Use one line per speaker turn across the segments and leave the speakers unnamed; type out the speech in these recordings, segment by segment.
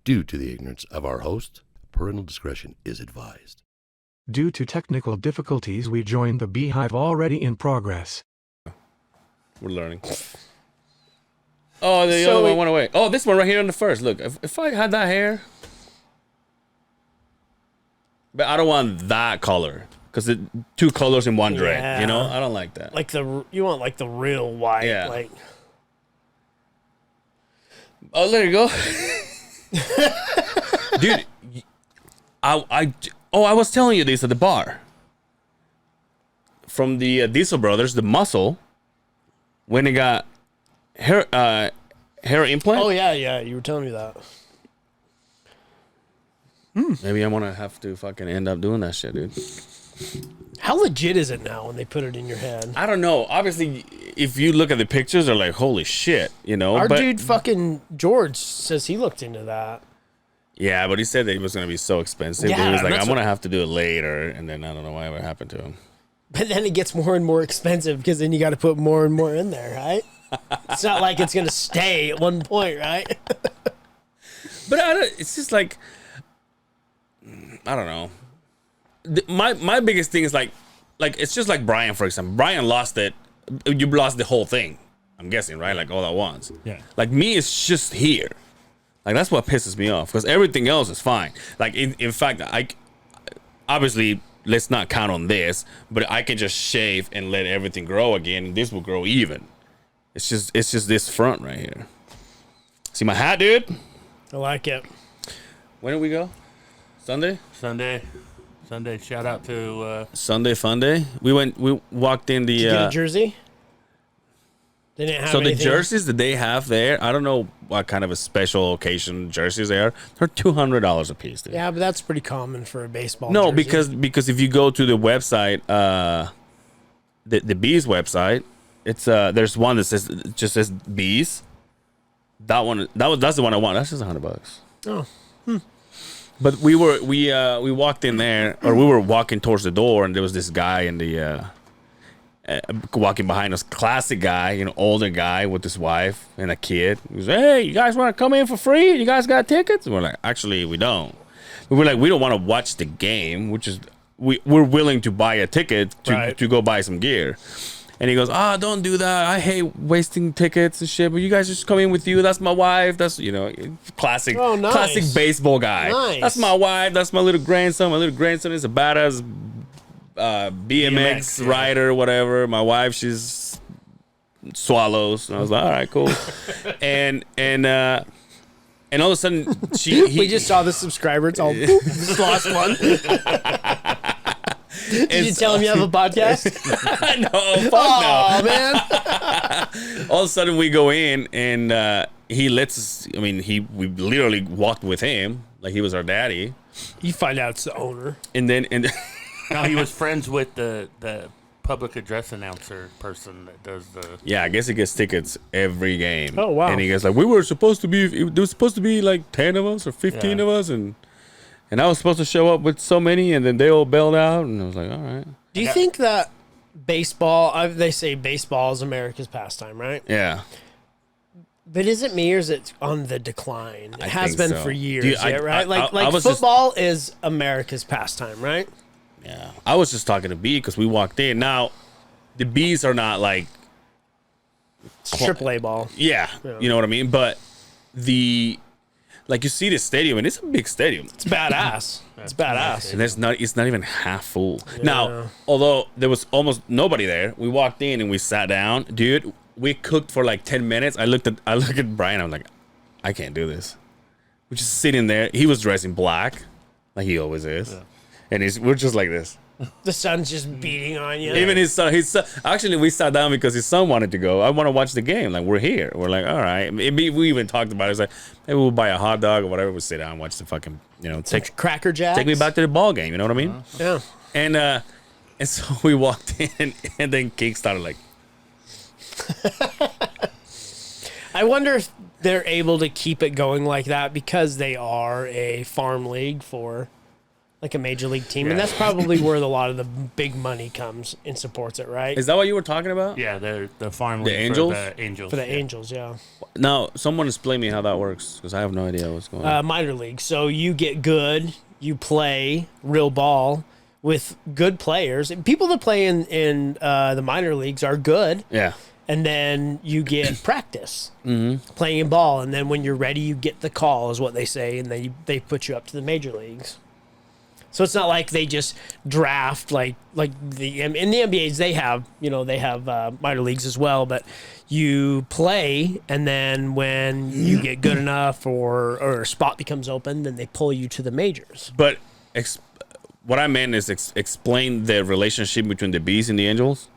Due to the ignorance of our host, parental discretion is advised.
Due to technical difficulties, we joined the Beehive already in progress.
We're learning. Oh, the other one went away. Oh, this one right here on the first. Look, if I had that hair. But I don't want that color. Because it 2 colors in one dread. You know? I don't like that.
Like you want like the real white.
Yeah.
Like.
Oh, there you go. Dude, I was telling you this at the bar. From the Diesel Brothers, the muscle, when it got hair implant.
Oh, yeah, you were telling me that.
Maybe I'm gonna have to fucking end up doing that shit, dude.
How legit is it now when they put it in your head?
I don't know. Obviously, if you look at the pictures, they're like, holy shit, you know?
Our dude fucking George says he looked into that.
Yeah, but he said that it was going to be so expensive.
Yeah,
he was like,
that's
I'm going to have to do it later. And then I don't know whatever happened to him.
But then it gets more and more expensive because then you got to put more and more in there, right? It's not like it's going to stay at one point, right?
But it's just like, I don't know. My biggest thing is like it's just like Brian, for example. Brian lost it. You lost the whole thing, I'm guessing, right? Like all at once.
Yeah.
Like me, it's just here. Like that's what pisses me off because everything else is fine. Like in fact, obviously let's not count on this, but I can just shave and let everything grow again, and this will grow even. It's just this front right here. See my hat, dude?
I like it.
When did we go? Sunday.
Shout out to
Sunday Fun Day. We walked in the.
Did you get a jersey? They didn't have
so
anything.
the jerseys that they have there, I don't know what kind of a special occasion jerseys they are. They're $200 a piece, dude.
Yeah, but that's pretty common for a baseball.
No,
jersey.
because if you go to the website, the Bees website, it's there's one that says Bees. That's the one I want. That's just $100.
Oh.
But we walked in there, or we were walking towards the door, and there was this guy in the walking behind us, classic guy, older guy with his wife and a kid. He was, hey, you guys want to come in for free? You guys got tickets? And we're like, actually, we don't. We were like, we don't want to watch the game, which is we're willing to buy a ticket to go buy some gear. And he goes, don't do that. I hate wasting tickets and shit. But you guys just come in with you. That's my wife. That's, classic,
nice.
classic baseball guy.
Nice.
That's my wife. That's my little grandson. My little grandson is a badass BMX rider, whatever. My wife, she's swallows. And I was like, all right, cool. and all of a sudden,
we just saw the subscriber. It's all boop, just lost one. Did you tell him you have a podcast?
No, fuck
oh,
no.
Man.
All of a sudden we go in and he lets us, we literally walked with him like he was our daddy.
You find out it's the owner.
And then
no, he was friends with the public address announcer person that does the.
Yeah, I guess he gets tickets every game.
Oh, wow.
And he goes like, there was supposed to be like 10 of us or 15 of us, and I was supposed to show up with so many, and then they all bailed out, and I was like, all right.
Do you think that baseball, they say baseball is America's pastime, right?
Yeah.
But is it me or is it on the decline? It
I
has
think
been
so.
for years,
Dude,
right?
I was
football is America's pastime, right?
Yeah. I was just talking to B because we walked in. Now, the Bees are not like...
AAA ball.
Yeah, you know what I mean? But like you see the stadium, and it's a big stadium.
It's badass. It's badass.
And it's not even half full. Yeah. Now, although there was almost nobody there, we walked in and we sat down. Dude, we cooked for like 10 minutes. I looked at Brian. I'm like, I can't do this. We're just sitting there. He was dressed in black, like he always is. Yeah. And we're just like this.
The sun's just beating on you.
Even his son, actually, we sat down because his son wanted to go. I want to watch the game. Like, we're here. We're like, all right. Maybe we even talked about it. It's like, maybe we'll buy a hot dog or whatever. We'll sit down and watch the fucking, take
Cracker Jacks.
Take me back to the ball game. You know what I mean?
Yeah.
And so we walked in, and then Cake started like.
I wonder if they're able to keep it going like that because they are a farm league for. like a major league team, and that's probably where a lot of the big money comes and supports it, right?
Is that what you were talking about?
Yeah, they're the farm league
Angels?
for the Angels.
For the Angels, yeah.
Now, someone explain me how that works because I have no idea what's going on.
Minor league. So you get good, you play real ball with good players. And people that play in the minor leagues are good.
Yeah.
And then you get practice playing in ball. And then when you're ready, you get the call, is what they say. And they put you up to the major leagues. So it's not like they just draft like the in the NBAs they have minor leagues as well, but you play and then when you get good enough or a spot becomes open, then they pull you to the majors.
But what I meant is explain the relationship between the Bees and the Angels.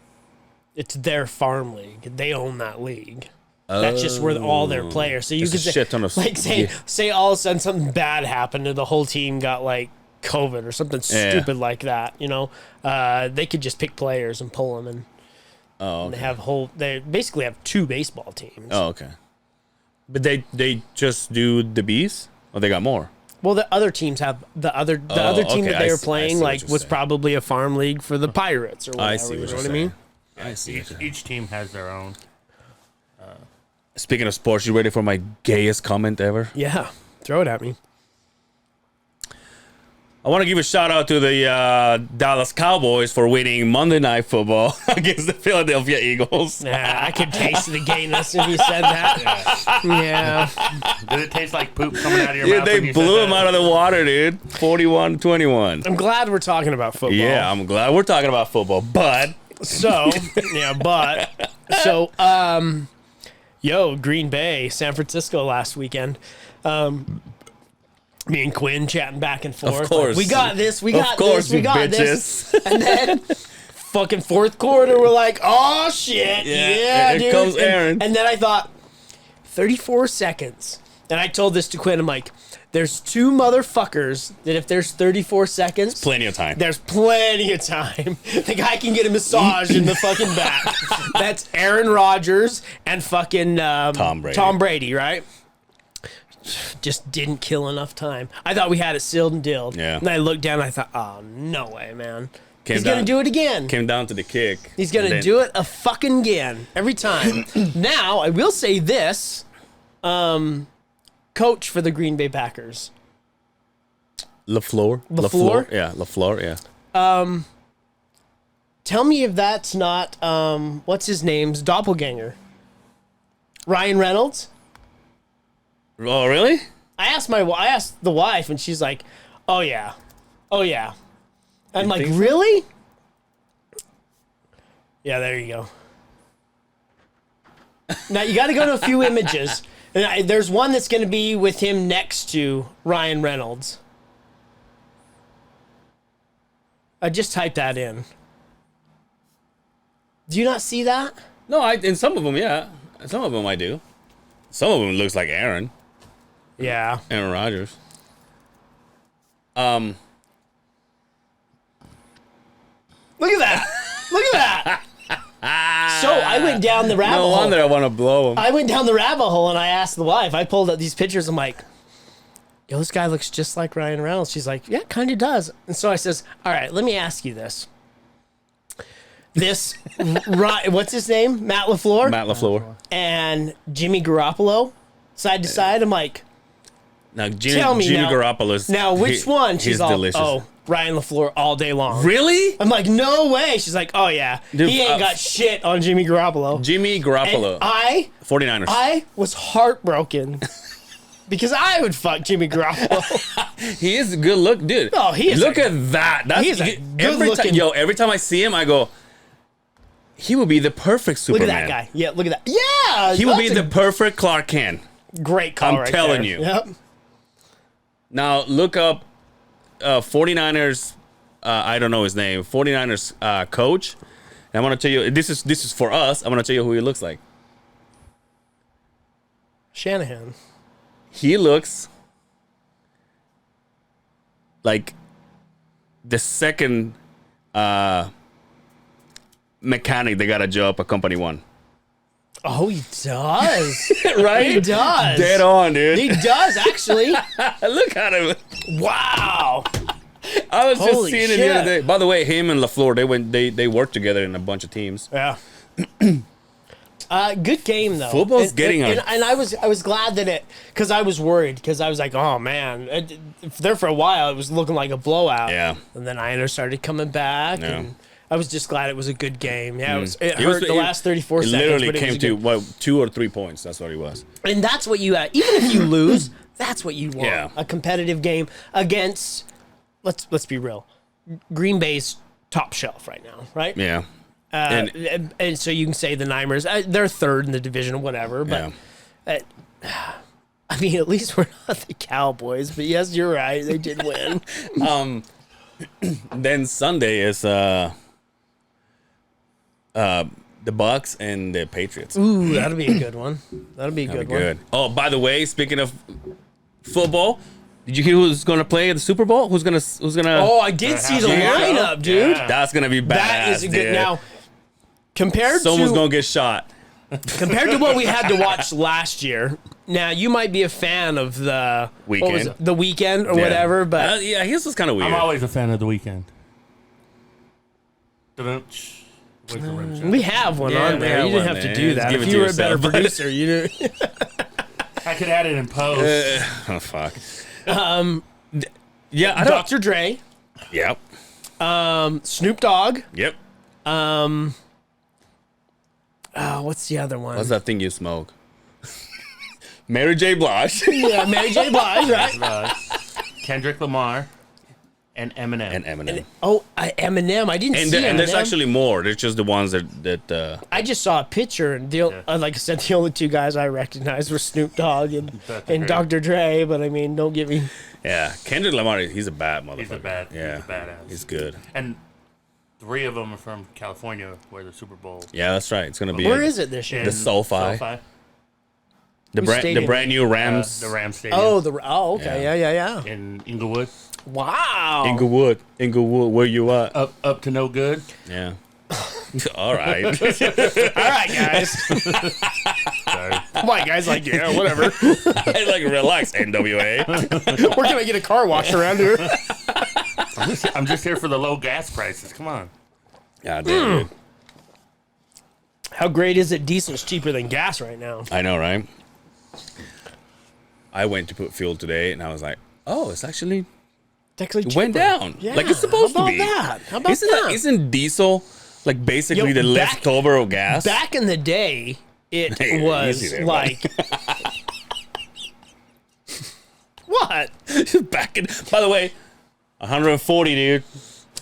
It's their farm league. They own that league. That's just where all their players. So you
Just
could
a shit ton of
say all of a sudden something bad happened and the whole team got like COVID or something stupid like that. They could just pick players and pull them, and and they basically have two baseball teams.
Oh, okay. But they just do the Bees, or they got more?
Well, the other teams have the other team
okay,
that they
I
were
see
playing
what you're
was
saying.
probably a farm league for the Pirates or whatever.
I see
you
what
know
you're
what I mean?
saying. I see.
Each team has their own.
Speaking of sports, you ready for my gayest comment ever?
Yeah, throw it at me.
I want to give a shout out to the Dallas Cowboys for winning Monday Night Football against the Philadelphia Eagles.
Yeah, I could taste the gayness when you said that. Yeah.
Did it taste like poop coming out of your
Dude,
mouth? when
they
you
blew
said
him
that?
out of the water, dude. 41-21.
I'm glad we're talking about football.
Yeah, I'm glad we're talking about football, but
So, Green Bay, San Francisco last weekend. Me and Quinn chatting back and forth.
Of course.
Like, we got this. We
Of
got
course,
this. We
you
got this. And then, fucking fourth quarter, we're like, oh shit, yeah,
here
dude.
comes Aaron.
And then I thought, 34 seconds. And I told this to Quinn. I'm like, there's two motherfuckers that if there's 34 seconds,
plenty of time.
there's plenty of time. The guy can get a massage in the fucking back. That's Aaron Rodgers and fucking
Tom Brady.
Tom Brady, right? Just didn't kill enough time. I thought we had it sealed and dealed.
Yeah.
And I looked down and I thought, oh, no way, man.
Came
He's going to
down-
do it again.
Came down to the kick.
He's going to do it a fucking again. Every time. Now, I will say this. Coach for the Green Bay Packers.
LaFleur?
LaFleur?
Yeah, LaFleur, yeah.
Tell me if that's not, what's his name's doppelganger? Ryan Reynolds?
Oh, really?
I asked the wife, and she's like, "Oh yeah, oh yeah." I'm like,
think so?
"Really?" Yeah, there you go. Now you got to go to a few images, and there's one that's going to be with him next to Ryan Reynolds. I just typed that in. Do you not see that?
No, in some of them, yeah. Some of them I do. Some of them looks like Aaron Rodgers.
Look at that! Look at that! So I went down the rabbit
No
hole.
wonder I want to blow him.
I went down the rabbit hole and I asked the wife. I pulled up these pictures. I'm like, yo, this guy looks just like Ryan Reynolds. She's like, yeah, kind of does. And so I says, all right, let me ask you this. What's his name? Matt LaFleur?
Matt LaFleur.
And Jimmy Garoppolo, side to side. I'm like,
Now,
tell me
Jimmy
now.
Garoppolo's
Now, which one?
He's
She's all,
delicious.
oh, Ryan LaFleur all day long.
Really?
I'm like, no way. She's like, oh, yeah.
Dude,
he ain't got shit on Jimmy Garoppolo.
Jimmy
And
Garoppolo. 49ers.
I was heartbroken because I would fuck Jimmy Garoppolo.
He is a good look, dude.
Oh, he is
Look
a-
at that. That's
he is a
every
good-looking-
every time I see him, I go, he would be the perfect
Look
Superman.
at that guy. Yeah, look at that. Yeah.
He would be
that's
the perfect Clark Kent.
a great call
I'm
right
telling
there.
you.
Yep.
Now look up 49ers. I don't know his name. 49ers coach. And I'm gonna tell you. This is for us. I'm gonna tell you who he looks like.
Shanahan.
He looks like the second mechanic they got a job at Company One.
Oh, he does.
Right?
He does.
Dead on, dude.
He does, actually.
Look at him.
Wow.
I was just
Holy
seeing it the
shit.
other day. By the way, him and LaFleur, they worked together in a bunch of teams.
Yeah. Good game though.
Football's getting
and,
a-
and I was glad that it, because I was worried, because I was like, oh man, there for a while it was looking like a blowout.
Yeah.
And then Niners started coming back,
Yeah.
and I was just glad it was a good game. Yeah, it
It
hurt the last 34
it
seconds.
literally
but it
came
was a
to
good-
2 or 3 points. That's what it was.
and that's what you even if you lose, that's what you want.
Yeah.
A competitive game against, let's be real, Green Bay's top shelf right now, right?
Yeah.
And so you can say the Niners, they're third in the division, whatever. But I mean, at least we're not the Cowboys. But yes, you're right; they did win.
Then Sunday is the Bucks and the Patriots.
Ooh, that'll be a good one. That'll be a
That'd
good
be
one.
good. Oh, by the way, speaking of football, did you hear who's going to play at the Super Bowl? Who's gonna?
Oh, I did see the
Yeah.
lineup, dude.
Yeah.
That's gonna be badass.
That is a good.
dude.
Now, compared
Someone's
to
gonna get shot.
compared to what we had to watch last year. Now you might be a fan of the what was
Weekend.
it, the weekend or whatever, but
yeah, his was kind of weird.
I'm always a fan of the weekend. Where's the rim shot?
we have one
Yeah,
on
we
there.
have
You didn't
one,
have to
man.
do
Just
that.
give
If
it
you
to
were a better
yourself, bud.
producer, you knew.
I could add it in post.
Oh fuck. Yeah, I don't.
Dr. Dre,
Yep.
Snoop Dogg.
Yep.
What's the other one?
What's that thing you smoke? Mary J. Blige
Yeah, Mary J. Blige, right?
Kendrick Lamar and Eminem.
and Eminem.
Oh, Eminem. I didn't
And,
see Eminem.
and there's actually more. There's just the ones that
I just saw a picture, and like I said, the only two guys I recognized were Snoop Dogg and Dr. Dre. But I mean, don't get me.
yeah. Kendrick Lamar, he's a bad motherfucker.
He's a bad.
Yeah.
He's a badass.
He's good.
And 3 of them are from California, where the Super Bowl.
Yeah, that's right. It's gonna be
Where is it this year?
The SoFi.
Whose
the
stadium?
brand new Rams.
The Rams Stadium.
Okay, yeah.
In Inglewood.
Wow.
Inglewood, where you at?
Up to no good.
Yeah. All right.
All right, guys.
Sorry.
My guy's like, yeah, whatever.
Like relax, NWA.
Where can I get a car wash around here?
I'm just here for the low gas prices. Come on.
God damn it.
How great is it? Diesel's cheaper than gas right now.
I know, right? I went to put fuel today, and I was like, "Oh, it's actually
It's actually
it went
cheaper.
down,
Yeah,
like it's supposed
how
to be."
about that? How about
isn't
that?
Isn't diesel like basically
Yo,
the
back-
leftover of gas?
Back in the day, it
Hey,
was
easy there,
like what?
Back in. By the way, 140, dude.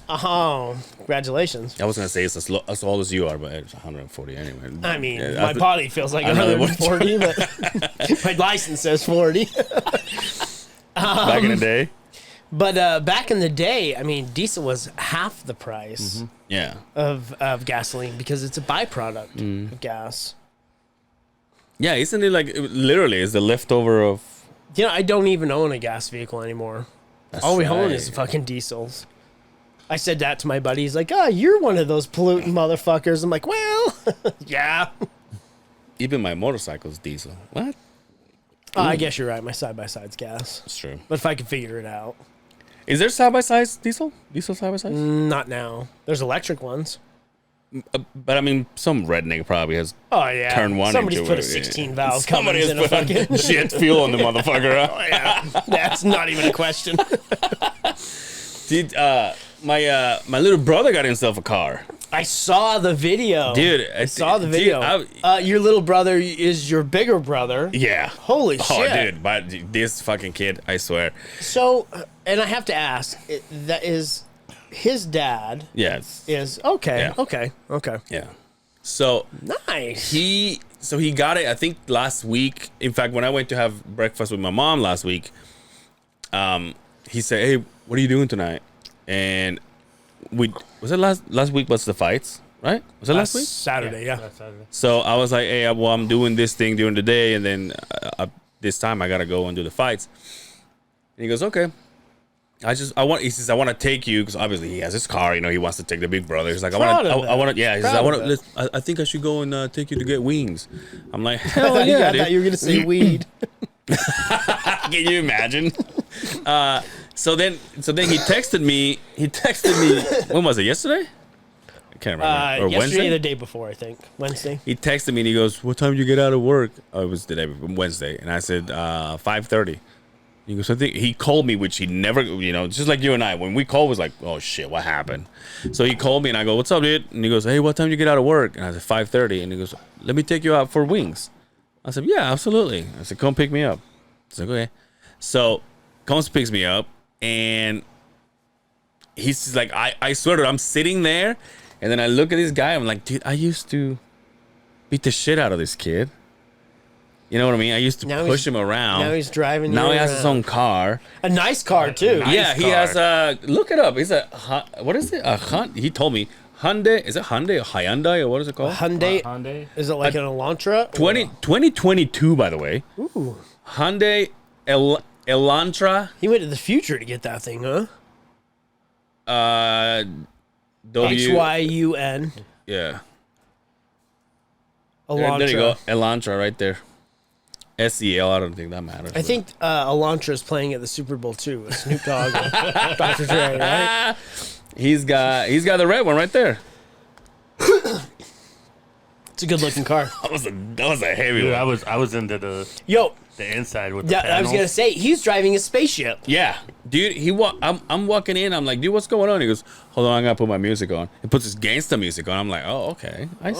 Oh, congratulations.
I was gonna say it's as old as you are, but it's 140 anyway.
I mean,
Yeah,
my body feels like
I know,
140, but my license says 40.
back in the day.
But back in the day, I mean, diesel was half the price
Yeah.
of gasoline because it's a byproduct
Mm.
of gas.
Yeah, isn't it like literally is the leftover of?
You know, I don't even own a gas vehicle anymore.
That's
All we own
right.
is fucking diesels. I said that to my buddy. He's like, "Oh, you're one of those polluting motherfuckers." I'm like, "Well, yeah."
Even my motorcycle's diesel. What?
I guess you're right. My side by side's gas,
That's true.
but if I could figure it out,
Is there side by side diesel? Diesel side by side?
not now. There's electric ones.
But I mean, some redneck probably has
Oh yeah,
turned one
somebody's
into
put a
it.
16 valve
Somebody
Cummins
has
in a
put
fucking.
jet fuel on the motherfucker. Huh?
Yeah, that's not even a question.
Did my little brother got himself a car,
I saw the video,
dude?
I saw the video. Your little brother is your bigger brother.
Yeah.
Holy
Oh,
shit,
dude! But this fucking kid, I swear.
So, and I have to ask, that is his dad
Yes.
is okay,
Yeah.
okay,
Yeah. So
nice.
he got it. I think last week. In fact, when I went to have breakfast with my mom last week, he said, "Hey, what are you doing tonight?" And was it last week? Was the fights, right? Was it last week?
Saturday, yeah.
That's Saturday.
So I was like, "Hey, well, I'm doing this thing during the day, and then this time I gotta go and do the fights." And he goes, "Okay." He says, "I want to take you because obviously he has his car. You know, he wants to take the big brother. He's like, I
Proud of
want
that.
to, yeah." He says,
Proud
"I
of
want
it.
to. I think I should go and take you to get wings." I'm like,
I
"Hell
thought,
yeah,
I thought
dude!"
you were gonna say weed.
Can you imagine? So then he texted me. When was it? Yesterday? I can't remember. Or
Yesterday,
Wednesday?
the day before, I think. Wednesday.
He texted me and he goes, "What time did you get out of work?" Oh, it was the day before, Wednesday, and I said 5:30. He goes, I think he called me, which he never, just like you and I. When we called, was like, oh shit, what happened? So he called me and I go, what's up, dude? And he goes, hey, what time did you get out of work? And I said 5:30. And he goes, let me take you out for wings. I said, yeah, absolutely. I said, come pick me up. I said, okay. So comes picks me up and he's like, I swear to you, I'm sitting there and then I look at this guy. I'm like, dude, I used to beat the shit out of this kid. You know what I mean? I used to push him around.
Now he's driving.
Now he has his own car.
A nice car too.
Yeah, he has a. Look it up. He's a. What is it? He told me Hyundai. Is it Hyundai or Hyundai or what is it called?
Hyundai.
Hyundai.
Is it like an Elantra?
2022, by the way.
Ooh.
Hyundai Elantra.
He went to the future to get that thing, huh? HYUN.
Yeah.
Elantra.
There you go. Elantra right there. SEL. I don't think that matters.
I think Elantra is playing at the Super Bowl too with Snoop Dogg and Dr. Dre, right?
He's got the red one right there.
It's a good looking car.
That was a heavy
Dude,
one.
I was into the inside with the
Yeah, I was
panels.
gonna say he's driving a spaceship.
Yeah, dude. I'm walking in. I'm like, dude, what's going on? He goes, hold on, I gotta put my music on. He puts his gangsta music on. I'm like, oh, okay. I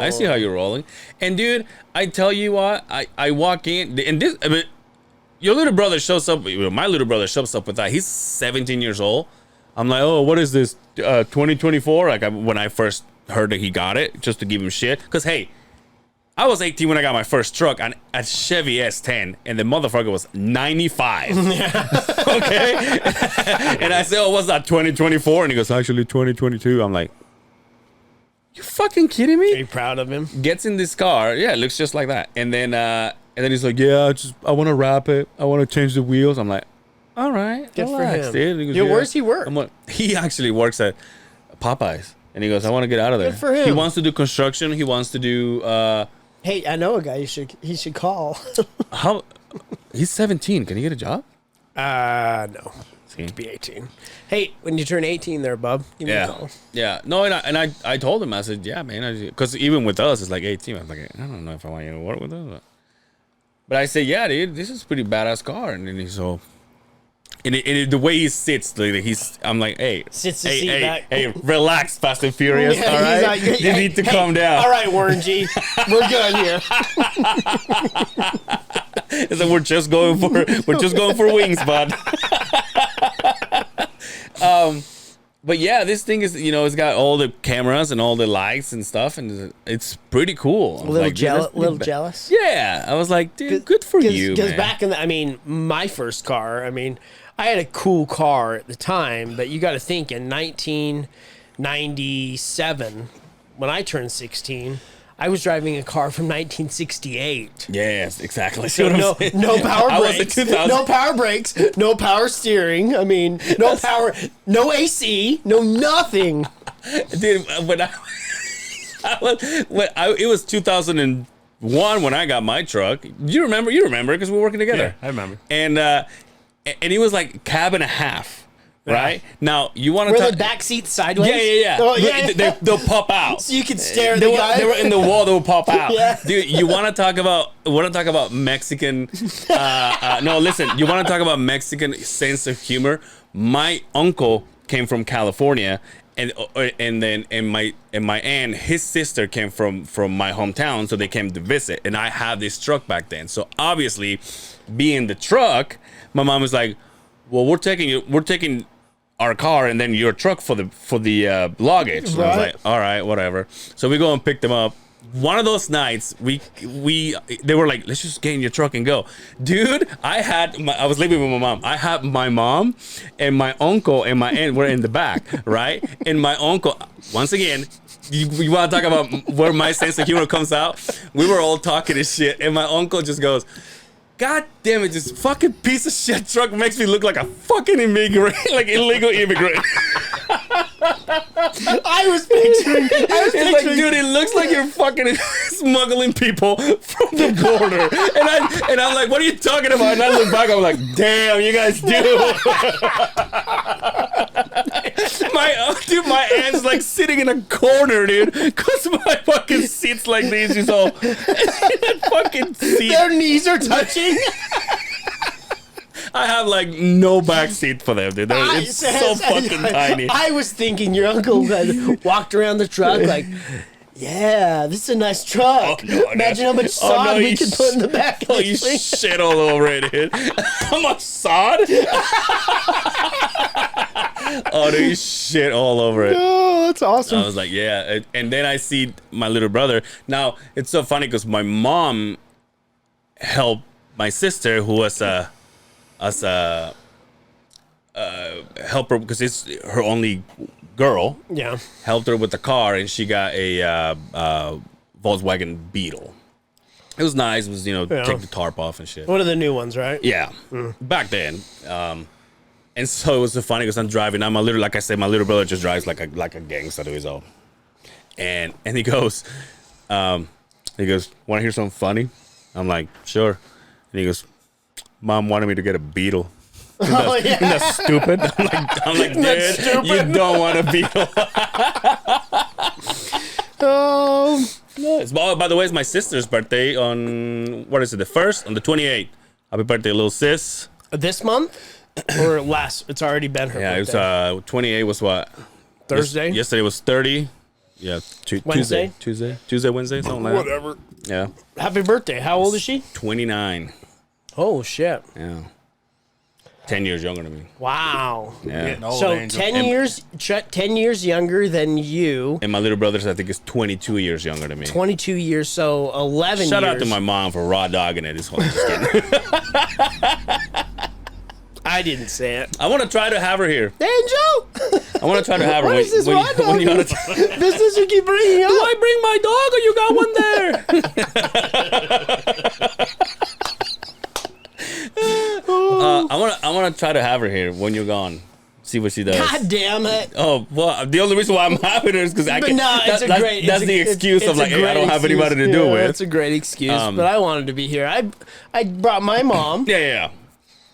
see how you're rolling. And dude, I tell you what, I walk in and this. I mean, your little brother shows up. My little brother shows up with that. He's 17 years old. I'm like, oh, what is this? 2024? Like when I first heard that he got it, just to give him shit. Cause hey, I was 18 when I got my first truck on a Chevy S10, and the motherfucker was 95. Okay? And I said, oh, what's that, 2024? And he goes, actually 2022. I'm like, you fucking kidding
Are
me?
you proud of him?
Gets in this car. Yeah, it looks just like that. And then he's like, yeah, I want to wrap it. I want to change the wheels. I'm like, all right.
Good for
relax,
him.
dude. He goes,
Yo, where's he work?
I'm like, he actually works at Popeyes. And he goes, I want to get out of there.
Good for him.
He wants to do construction. He wants to do...
Hey, I know a guy he should call.
How? He's 17. Can he get a job?
No.
See?
To be 18. Hey, when you turn 18 there, bub, give me a
Yeah.
call.
Yeah. No, and I told him, I said, yeah, man. Because even with us, it's like 18. I'm like, I don't know if I want you to work with us. But I said, yeah, dude, this is a pretty badass car. And then he's so... And the way he sits, like, I'm like, hey,
Sits the seat back.
hey, relax, Fast and Furious,
Yeah,
all
he's
right?
like,
You need to calm down.
All right, Warren G. We're good here.
So we're just going for wings, bud. But yeah, this thing is, it's got all the cameras and all the lights and stuff, and it's pretty cool.
A little, jealous.
Yeah, I was like, dude, good for you,
Because
man.
back in my first car, I had a cool car at the time, but you got to think in 1997, when I turned 16, I was driving a car from 1968.
Yes, exactly.
So no power
I was in
brakes,
2000.
no power brakes, no power steering. No power, no AC, no nothing.
Dude, it was 2001 when I got my truck. You remember because we were working together.
Yeah, I remember.
And it was like cab and a half. Right now, you want to
Were
talk
the back seats sideways?
Yeah.
Oh, yeah.
They'll pop out.
So you could stare at the guy.
They were in the wall. They will pop out.
Yeah.
Dude, you want to talk about Mexican? No, listen. You want to talk about Mexican sense of humor? My uncle came from California, and my aunt, his sister came from my hometown, so they came to visit. And I had this truck back then, so obviously, being the truck, my mom was like, "Well, we're taking our car and then your truck for the luggage." And I was like, all right, whatever. So we go and pick them up. One of those nights, they were like, let's just get in your truck and go. Dude, I was living with my mom. I had my mom and my uncle and my aunt were in the back, right? And my uncle, once again, you want to talk about where my sense of humor comes out? We were all talking and shit, and my uncle just goes, God damn it, this fucking piece of shit truck makes me look like a fucking immigrant, like illegal immigrant.
I was picturing.
It's like, dude, it looks like you're fucking smuggling people from the border. And I'm like, what are you talking about? And I look back, I'm like, damn, you guys do. My aunt's like sitting in a corner, dude, because my fucking seat's like this. You saw that fucking seat.
Their knees are touching.
I have like no back seat for them, dude. It's so fucking tiny.
I was thinking your uncle had walked around the truck like, yeah, this is a nice truck.
Oh, no,
Imagine how much sod we could put in the back of
Oh,
this
you
thing.
shit all over it, dude. How much sod? Oh, dude, you shit all over it.
Oh, that's awesome.
I was like, yeah. And then I see my little brother. Now, it's so funny because my mom helped my sister, who was a helper because it's her only girl.
Yeah.
Helped her with the car, and she got a Volkswagen Beetle. It was nice. It was, take the tarp off and shit.
One of the new ones, right?
Yeah, back then. And so it was so funny because I'm driving. My little brother just drives like a gangster to his own. And he goes, want to hear something funny? I'm like, sure. And he goes, Mom wanted me to get a Beetle.
Oh, yeah.
Isn't that stupid? I'm like, dude, you don't want a Beetle.
Oh.
Nice. By the way, it's my sister's birthday on, what is it, the 1st? On the 28th. Happy birthday, little sis.
This month? Or last? It's already been her
Yeah,
birthday.
it was 28 was what?
Thursday?
Yesterday was 30. Yeah,
Wednesday?
Tuesday, Wednesday, something like that. Whatever. Yeah.
Happy birthday. How old is she?
29.
Oh, shit.
Yeah. 10 years younger than me.
Wow.
Yeah.
Getting old,
So
Angel.
10 years younger than you.
And my little brother's, I think, is 22 years younger than me.
22 years, so 11
Shout
years.
out to my mom for raw dogging it. This whole just kidding.
I didn't say it.
I want to try to have her here.
Angel!
I want to try to have her.
What is this raw
when you
dogging? This is you keep bringing up.
Do I bring my dog or you got one there? I want to try to have her here when you're gone. See what she does.
God damn it.
Oh, well, the only reason why I'm having her is because I
But
can.
no, it's a great.
That's the excuse of like, hey, I don't have anybody to do it with.
That's a great excuse. But I wanted to be here. I brought my mom.
Yeah.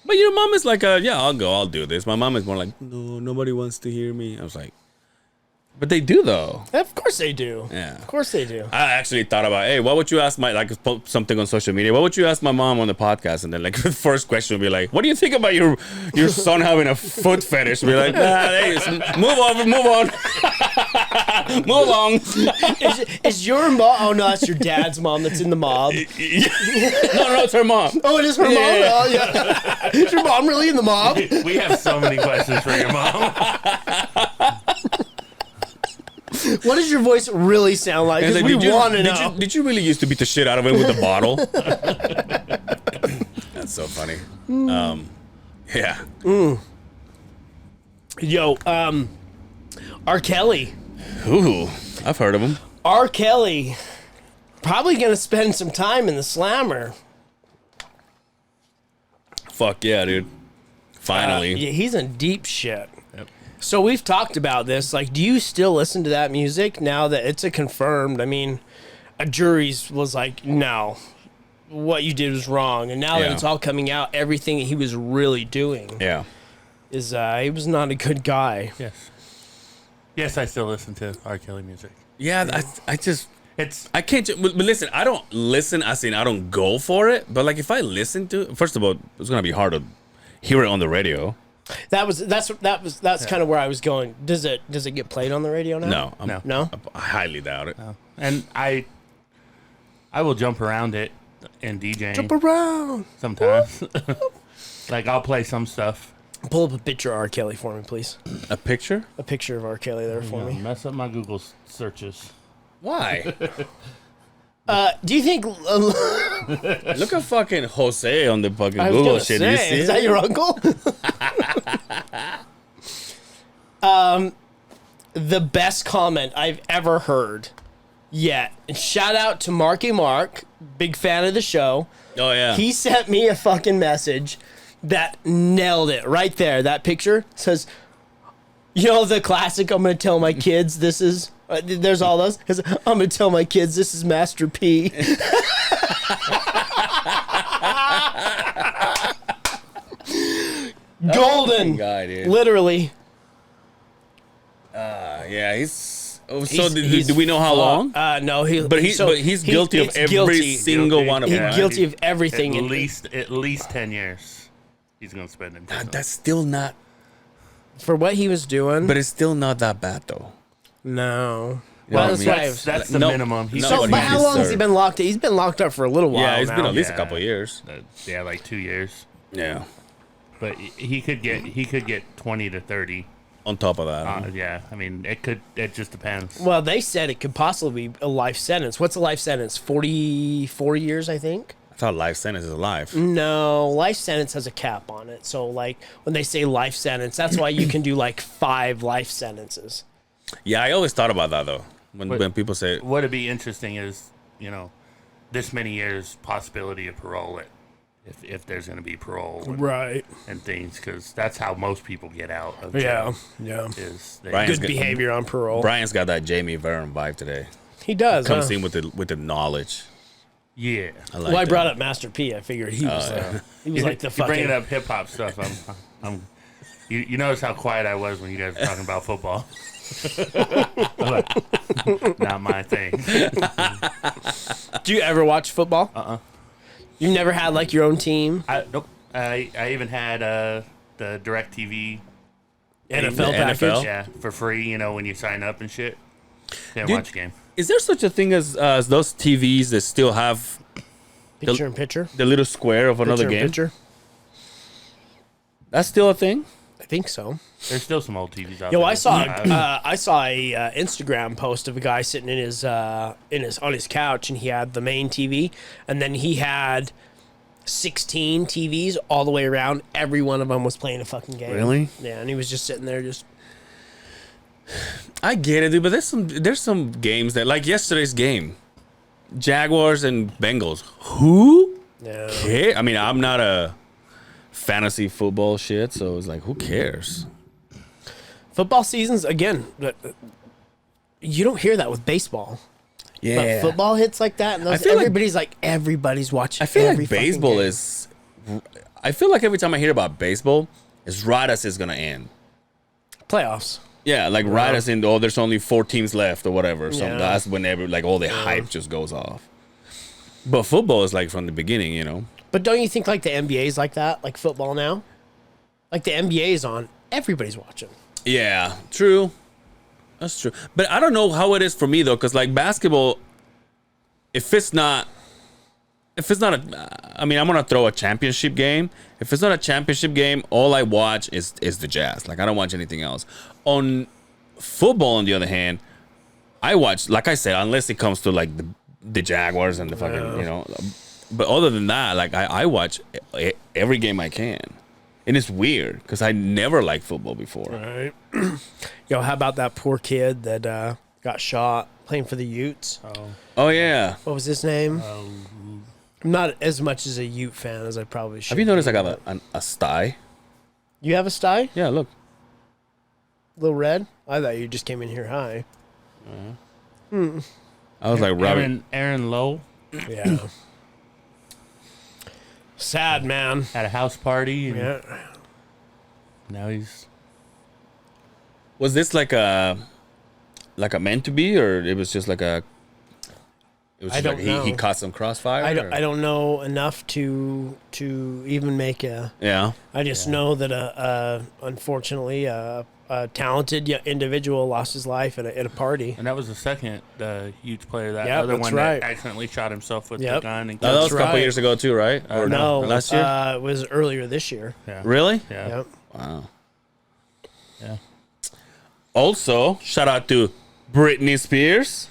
But your mom is like, I'll go, I'll do this. My mom is more like, no, nobody wants to hear me. I was like, but they do though.
Of course they do.
Yeah.
Of course they do.
I actually thought about, hey, what would you ask post something on social media? What would you ask my mom on the podcast? And then like the first question would be like, what do you think about your son having a foot fetish? Be like, hey, move on. Move along.
Is your mom? Oh no, that's your dad's mom. That's in the mob.
No, it's her mom.
Oh, it is her mom.
Yeah.
Oh yeah. Is your mom really in the mob?
We have so many questions for your mom.
What does your voice really sound like?
And
'Cause
it's like,
we want to know.
Did you really used to beat the shit out of him with a bottle? That's so funny. Yeah.
Yo, R. Kelly.
Ooh, I've heard of him.
R. Kelly. Probably gonna spend some time in the Slammer.
Fuck yeah, dude. Finally.
Yeah, he's in deep shit. So we've talked about this. Like, do you still listen to that music now that it's a confirmed? I mean, a jury's was like, no, what you did was wrong. And now that
Yeah.
it's all coming out, everything he was really doing
Yeah.
is he was not a good guy.
Yes, I still listen to R. Kelly music.
Yeah, I just...
It's
I can't... But listen, I don't listen. I don't go for it. But, like, if I listen to it... First of all, it's going to be hard to hear it on the radio.
That's kind of where I was going. Does it get played on the radio now?
No.
No?
I highly doubt it.
and I will jump around it in DJing
Jump around.
sometimes. Like I'll play some stuff.
Pull up a picture of R. Kelly for me, please.
A picture?
A picture of R. Kelly there for me.
Mess up my Google searches.
Why?
Do you think...
Look at fucking Jose on the fucking
I was
Google
gonna
shit.
say,
You see
is
it?
that your uncle? The best comment I've ever heard yet. And shout out to Marky Mark, big fan of the show.
Oh, yeah.
He sent me a fucking message that nailed it right there. That picture says, You know the classic. I'm gonna tell my kids this is. There's all those. I'm gonna tell my kids this is Master P. Golden.
Guy, dude.
Literally.
Yeah, he's. Oh, so
He's
do we know how long?
No,
But he's guilty of
it's
every
guilty.
single one of
He's
them.
guilty of everything.
At least 10 years. He's gonna spend in prison.
That's still not.
For what he was doing.
But it's still not that bad though.
No.
You know what I
That's
mean?
why I was-
That's the
No,
minimum. He's
no,
So,
what
but
he
how long has he
deserved.
been locked up? He's been locked up for a little while.
Yeah, it's been
now.
at least a couple of years.
yeah, like 2 years.
Yeah.
But he could get 20 to 30.
On top of that,
Yeah, I mean it just depends.
Well, they said it could possibly be a life sentence. What's a life sentence? 44 years, I think.
I thought life sentence is life.
No, life sentence has a cap on it. So, like, when they say life sentence, that's why you can do, like, 5 life sentences.
Yeah, I always thought about that though. When people say,
What'd be interesting is, this many years possibility of parole if there's going to be parole
Right.
and things, because that's how most people get out of jail.
Yeah.
Is they,
Brian's
Good behavior on parole.
Brian's got that Jamie Vernon vibe today.
He does, huh?
Comes in with the knowledge.
yeah.
I like
Well, I
that.
brought up Master P. I figured he was he was like the
You bringing
fucking...
up hip hop stuff. You notice how quiet I was when you guys were talking about football. Not my thing.
Do you ever watch football? You've never had, like, your own team?
Nope. I even had the DirecTV
NFL
The
package?
NFL?
yeah, for free, when you sign up and shit. Didn't
Dude,
watch a game.
Is there such a thing as those TVs that still have
Picture in picture?
the little square of another
Picture in
game?
picture?
That's still a thing?
I think so.
There's still some old TVs out
Yo,
there.
I saw a Instagram post of a guy sitting on his couch, and he had the main TV, and then he had 16 TVs all the way around. Every one of them was playing a fucking game.
Really?
Yeah, and he was just sitting there, just
I get it, dude, but there's some games that, like yesterday's game, Jaguars and Bengals. Who?
yeah.
I mean, I'm not a fantasy football shit, so it's like, who cares?
Football seasons again. You don't hear that with baseball,
Yeah,
but football hits like that, and those,
feel like-
everybody's watching.
I feel
every
like
fucking
baseball
game.
is. I feel like every time I hear about baseball, it's right as it's gonna end.
playoffs.
Yeah, like right as in, there's only 4 teams left or whatever. So
Yeah.
that's whenever like all the hype just goes off. But football is like from the beginning,
But don't you think like the NBA is like that, like football now? Like the NBA is on, everybody's watching.
Yeah, true. That's true. But I don't know how it is for me though, because like basketball, if it's not I mean, I'm gonna throw a championship game. If it's not a championship game, all I watch is the Jazz. Like I don't watch anything else. On football, on the other hand, I watch, like I said, unless it comes to like the Jaguars and the fucking, But other than that, like I watch every game I can. And it's weird because I never liked football before.
Right. Yo, how about that poor kid that got shot playing for the Utes?
Oh yeah.
What was his name? I'm not as much as a Ute fan as I probably should.
Have you noticed I
be,
got
but-
a sty?
You have a sty?
Yeah, look.
Little red? I thought you just came in here high.
I was like rubbing.
Aaron Lowe
Yeah. Sad, man.
at a house party, and
Yeah.
now he's
Was this like a meant to be, or it was just like a? It was
I
just
don't
like
know.
he caught some crossfire.
I
or-
don't know enough to even make a.
Yeah.
I just know that unfortunately a talented individual lost his life at a party.
and that was the second huge player. That
Yep,
other
that's
one
right.
that accidentally shot himself with the
Yep.
gun and
That
killed
was a couple
right.
years ago too, right? Or
No,
last year.
it was earlier this year.
yeah.
Really?
Yeah.
Yep.
Wow.
Yeah.
Also, shout out to Britney Spears.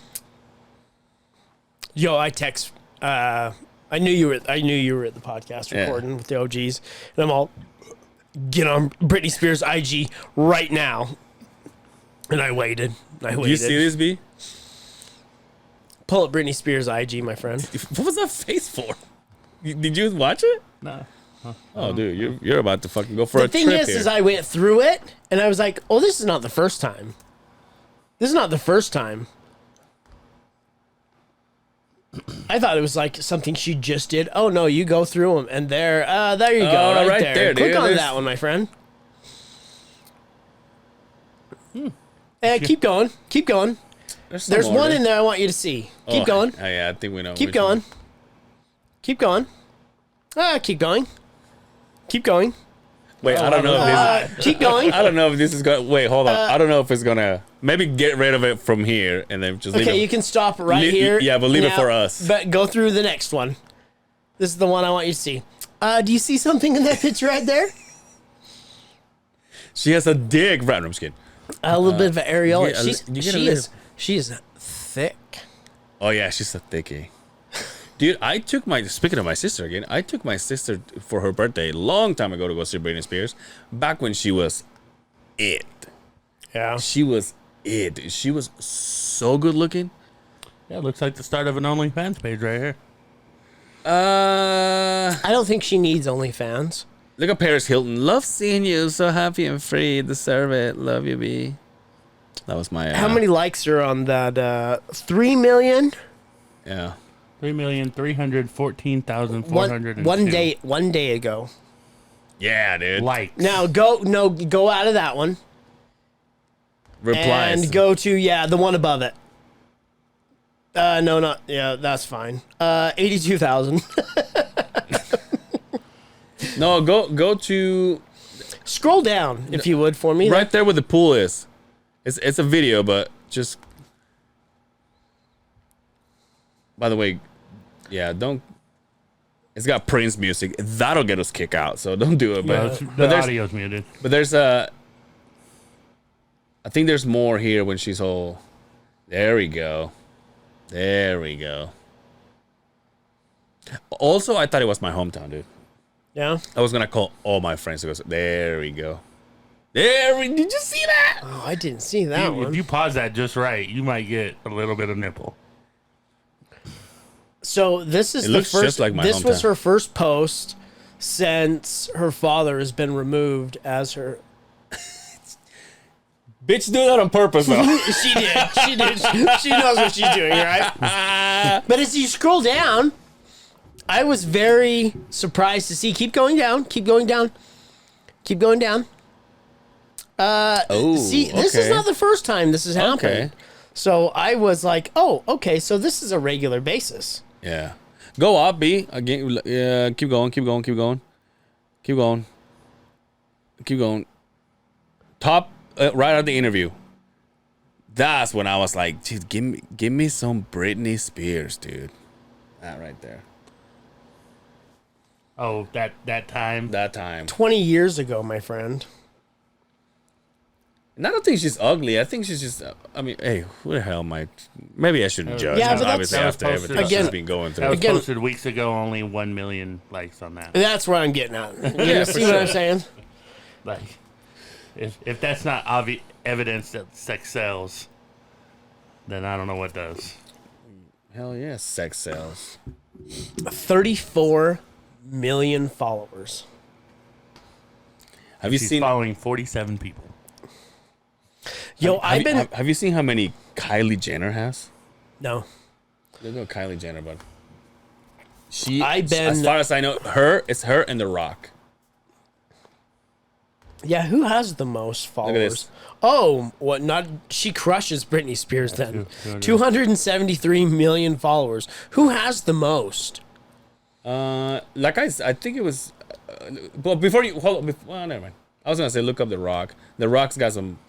Yo, I text. I knew you were at the podcast
Yeah.
recording with the OGs, and I'm all get on Britney Spears IG right now. And I waited.
Do you see this, B?
Pull up Britney Spears IG, my friend.
What was that face for? Did you watch it?
No.
Oh, dude, you're about to fucking go for
The
a
thing
trip
is,
here.
is I went through it and I was like, oh, this is not the first time. This is not the first time. I thought it was like something she just did. Oh no, you go through them, and there you go,
Oh,
right,
right
there.
there,
Click
dude.
on
There's-
that one, my friend. Keep going, keep going.
some
There's
more
one in there I want you to see. Keep going,
Oh, yeah, I think we know.
keep
which
going,
one.
keep going. Keep going, keep going.
Wait, I don't know if this.
Keep going.
I don't know if this is going. Wait, hold on. I don't know if it's gonna. Maybe get rid of it from here and then just leave
Okay,
it.
you can stop right
Leave-
here.
yeah, but leave it
now,
for us.
But go through the next one. This is the one I want you to see. Do you see something in that picture right there?
She has a dick. Right, no, I'm just kidding.
A little bit of an areola.
you get a
She is thick.
Oh yeah, she's a thickie. Dude, speaking of my sister again, I took my sister for her birthday a long time ago to go see Britney Spears. Back when she was it.
Yeah.
She was it. She was so good looking.
Yeah, looks like the start of an OnlyFans page right here.
I don't think she needs OnlyFans.
Look at Paris Hilton. Love seeing you. So happy and free. Deserve it. Love you, B. That was my.
How many likes are on that? 3 million.
Yeah.
3,314,402.
One day ago.
Yeah, dude.
likes.
Now go out of that one
Replies.
and go to the one above it. No, not that's fine. 82,000.
No, go to
Scroll down if you would for me.
right there where the pool is. It's a video, but just. By the way, yeah, don't. It's got Prince music. That'll get us kicked out, so don't do it. But
The
there's
audio's muted.
but there's a. I think there's more here when she's all. There we go. There we go. Also, I thought it was my hometown, dude.
Yeah.
I was gonna call all my friends. There we go. Did you see that?
Oh, I didn't see that one.
If you pause that just right, you might get a little bit of nipple.
So this is
It
the
looks
first.
just like my
this was
hometown.
her first post since her father has been removed as her.
Bitch, do that on purpose, though.
She did. She did. She knows what she's doing, right? But as you scroll down, I was very surprised to see. Keep going down. Keep going down. Keep going down.
Oh,
See, this is
okay.
not the first time this has happened.
Okay.
So I was like, oh, okay. So this is a regular basis.
Yeah. Go up, B. Again, yeah, keep going, keep going, keep going. Keep going. Keep going. Top, right at the interview. That's when I was like, dude, give me some Britney Spears, dude. That right there.
Oh, that time.
That time.
20 years ago, my friend.
And I don't think she's ugly. I think she's just, I mean, hey, who the hell am I? Maybe I shouldn't judge.
Yeah, but that's-
obviously
That was
after
posted-
everything
Again-
she's been going
That
through.
was
Again-
posted weeks ago. Only 1 million likes on that.
That's what I'm getting at. You
Yeah,
see
for
what
sure.
I'm saying?
Like, if that's not evidence that sex sells, then I don't know what does.
Hell yeah, sex sells.
34 million followers.
Have you
She's
seen?
following 47 people.
Yo, I've been
Have you seen how many Kylie Jenner has?
no.
There's no Kylie Jenner, but
I've
as far as I know, it's her and The Rock.
Yeah, who has the most followers?
this.
Oh, what? Not she crushes Britney Spears then.
200.
273 million followers. Who has the most?
Like I think it was. But before you hold on, well, never mind. I was gonna say look up The Rock. The Rock's got some.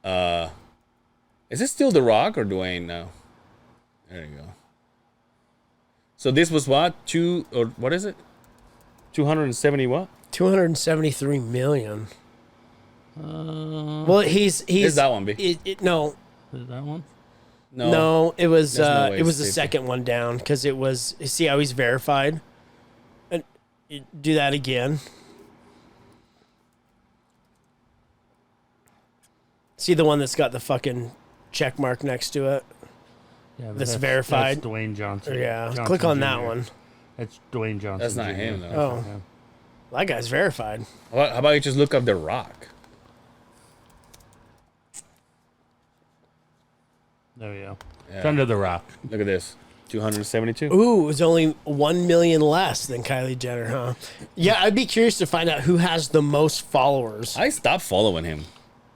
Is it still The Rock or Dwayne now? There you go. So this was what what is it? 270 what?
273 million. Well, he's
Is that one, B?
no,
Is that one?
no, it was
There's no way
it was the
it's
second one down because it was. You see how he's verified? And you do that again. See the one that's got the fucking check mark next to it?
Yeah, but
That's verified.
That's Dwayne Johnson.
Yeah,
Johnson
click on that
Jr.
one.
That's Dwayne Johnson.
That's not
Jr.
him though.
Oh,
Yeah.
That guy's verified.
How about you just look up The Rock?
There we go.
Yeah.
It's under the rock.
Look at this. 272.
Ooh, it was only 1 million less than Kylie Jenner, huh? Yeah, I'd be curious to find out who has the most followers.
I stopped following him.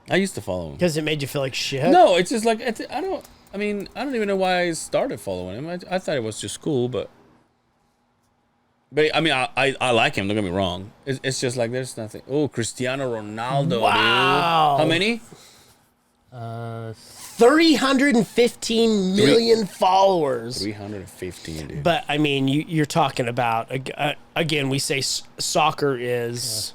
I used to follow him.
Because it made you feel like shit?
No, it's just like, I don't even know why I started following him. I thought it was just cool, but I mean, I like him, don't get me wrong. It's just like, there's nothing. Oh, Cristiano Ronaldo,
Wow.
dude. How many?
315 million followers.
315, dude.
But, I mean, you're talking about, again, we say soccer is...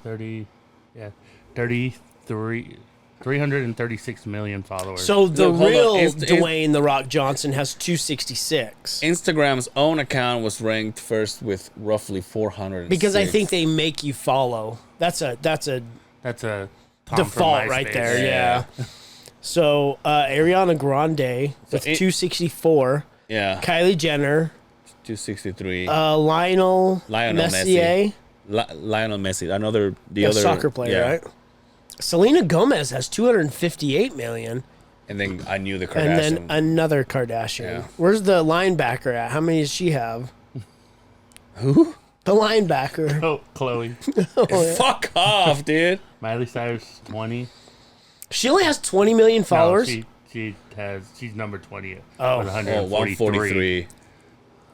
336 million followers.
So the
Look, hold
real
on.
Dwayne The Rock Johnson has 266.
Instagram's own account was ranked first with roughly 400.
Because I think they make you follow. That's a
That's a Tom from
default right
MySpace.
there, yeah. So Ariana Grande with 264.
Yeah,
Kylie Jenner,
263.
Lionel
Messi. Lionel Messi, other
soccer player, right? Selena Gomez has 258 million.
And then I knew the Kardashian.
And then another Kardashian.
Yeah.
Where's the linebacker at? How many does she have?
Who?
The linebacker.
Oh, Chloe.
Fuck off, dude.
Miley Cyrus 20.
She only has 20 million followers.
No, she's number 20.
Oh.
With
Oh,
143.
143.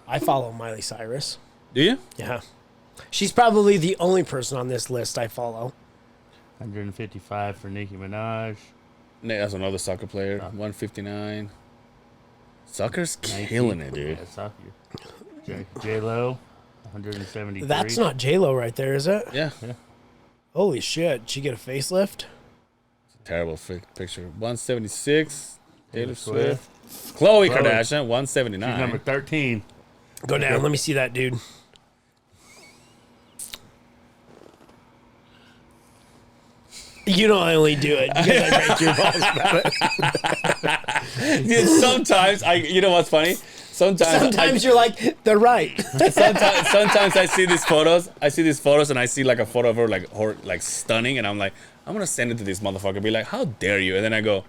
I follow Miley Cyrus.
Do you?
Yeah. She's probably the only person on this list I follow.
155 for Nicki Minaj.
That's another soccer player. 159. Soccer's killing it, dude.
Yeah, soccer. J-Lo, 173.
That's not J-Lo right there, is it?
Yeah.
Holy shit. Did she get a facelift?
Terrible picture. 176. Taylor
Swift.
Swift. Khloe
Khloe.
Kardashian, 179.
She's number 13.
Go down. Let me see that, dude. You know I only do it because I break your balls about it.
Dude, sometimes you know what's funny?
Sometimes you're like, they're right.
Sometimes I see these photos. And I see like a photo of her like stunning, and I'm like, I'm gonna send it to this motherfucker. Be like, how dare you? And then I go,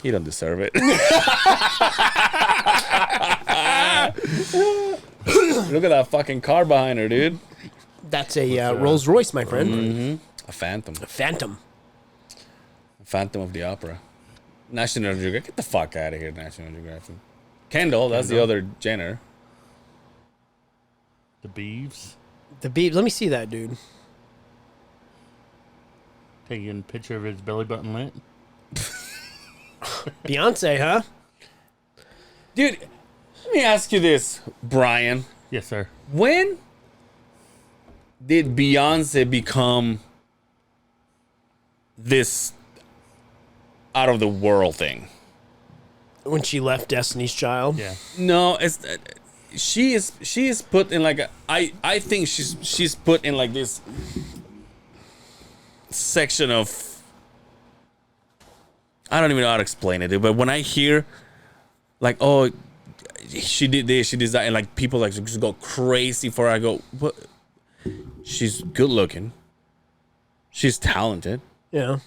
you don't deserve it. Look at that fucking car behind her, dude.
That's a Rolls Royce, my friend.
Mm-hmm. A Phantom.
Phantom.
Phantom of the Opera. National Geographic. Get the fuck out of here, National Geographic. Kendall, that's the other Jenner.
The Beeves.
The Beebs. Let me see that, dude.
Taking a picture of his belly button lit.
Beyonce, huh?
Dude, let me ask you this, Brian.
Yes, sir.
When did Beyonce become this out of the world thing?
When she left Destiny's Child.
Yeah.
No, it's she is put in like I think she's put in like this section of, I don't even know how to explain it, dude, but when I hear like, oh, she did this, she did that, and like people like just go crazy for her, I go, what? She's good looking, she's talented,
Yeah.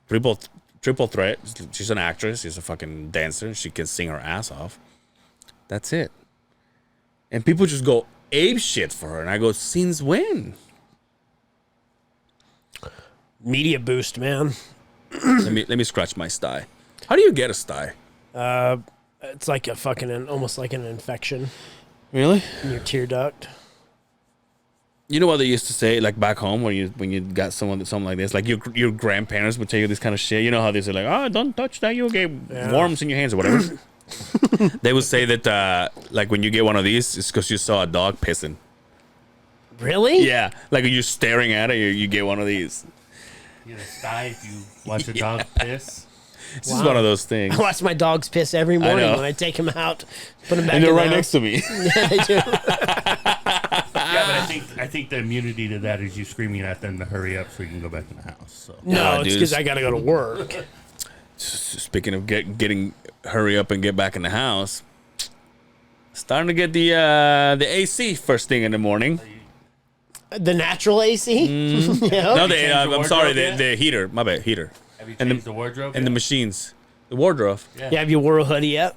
triple threat. She's an actress. She's a fucking dancer. She can sing her ass off. That's it. And people just go ape shit for her. And I go, since when?
Media boost, man.
let me scratch my sty. How do you get a sty?
It's like a fucking, almost like an infection
Really?
in your tear duct.
You know what they used to say, like back home, when you got something like this, like your grandparents would tell you this kind of shit. You know how they say like, oh, don't touch that, you'll get worms in your hands or whatever. They would say that like when you get one of these, it's because you saw a dog pissing.
Really?
Yeah, like you're staring at it, you get one of these.
You get a sty if you watch a dog piss.
It's just one of those things.
I watch my dogs piss every morning
know.
when I take them out, put them back
And
in
they're
the
right
house.
next to me.
Yeah, they do.
Yeah, but I think the immunity to that is you screaming at them to hurry up so you can go back in the house. So
No, it's
dude,
because I got to go to work.
Speaking of getting hurry up and get back in the house, starting to get the AC first thing in the morning.
The natural AC. Yeah.
No,
changed the
I'm sorry,
wardrobe yet?
the heater. My bad, heater.
Have you
And
changed the wardrobe?
And the
yet?
machines, the wardrobe.
Yeah, have you wore a hoodie yet?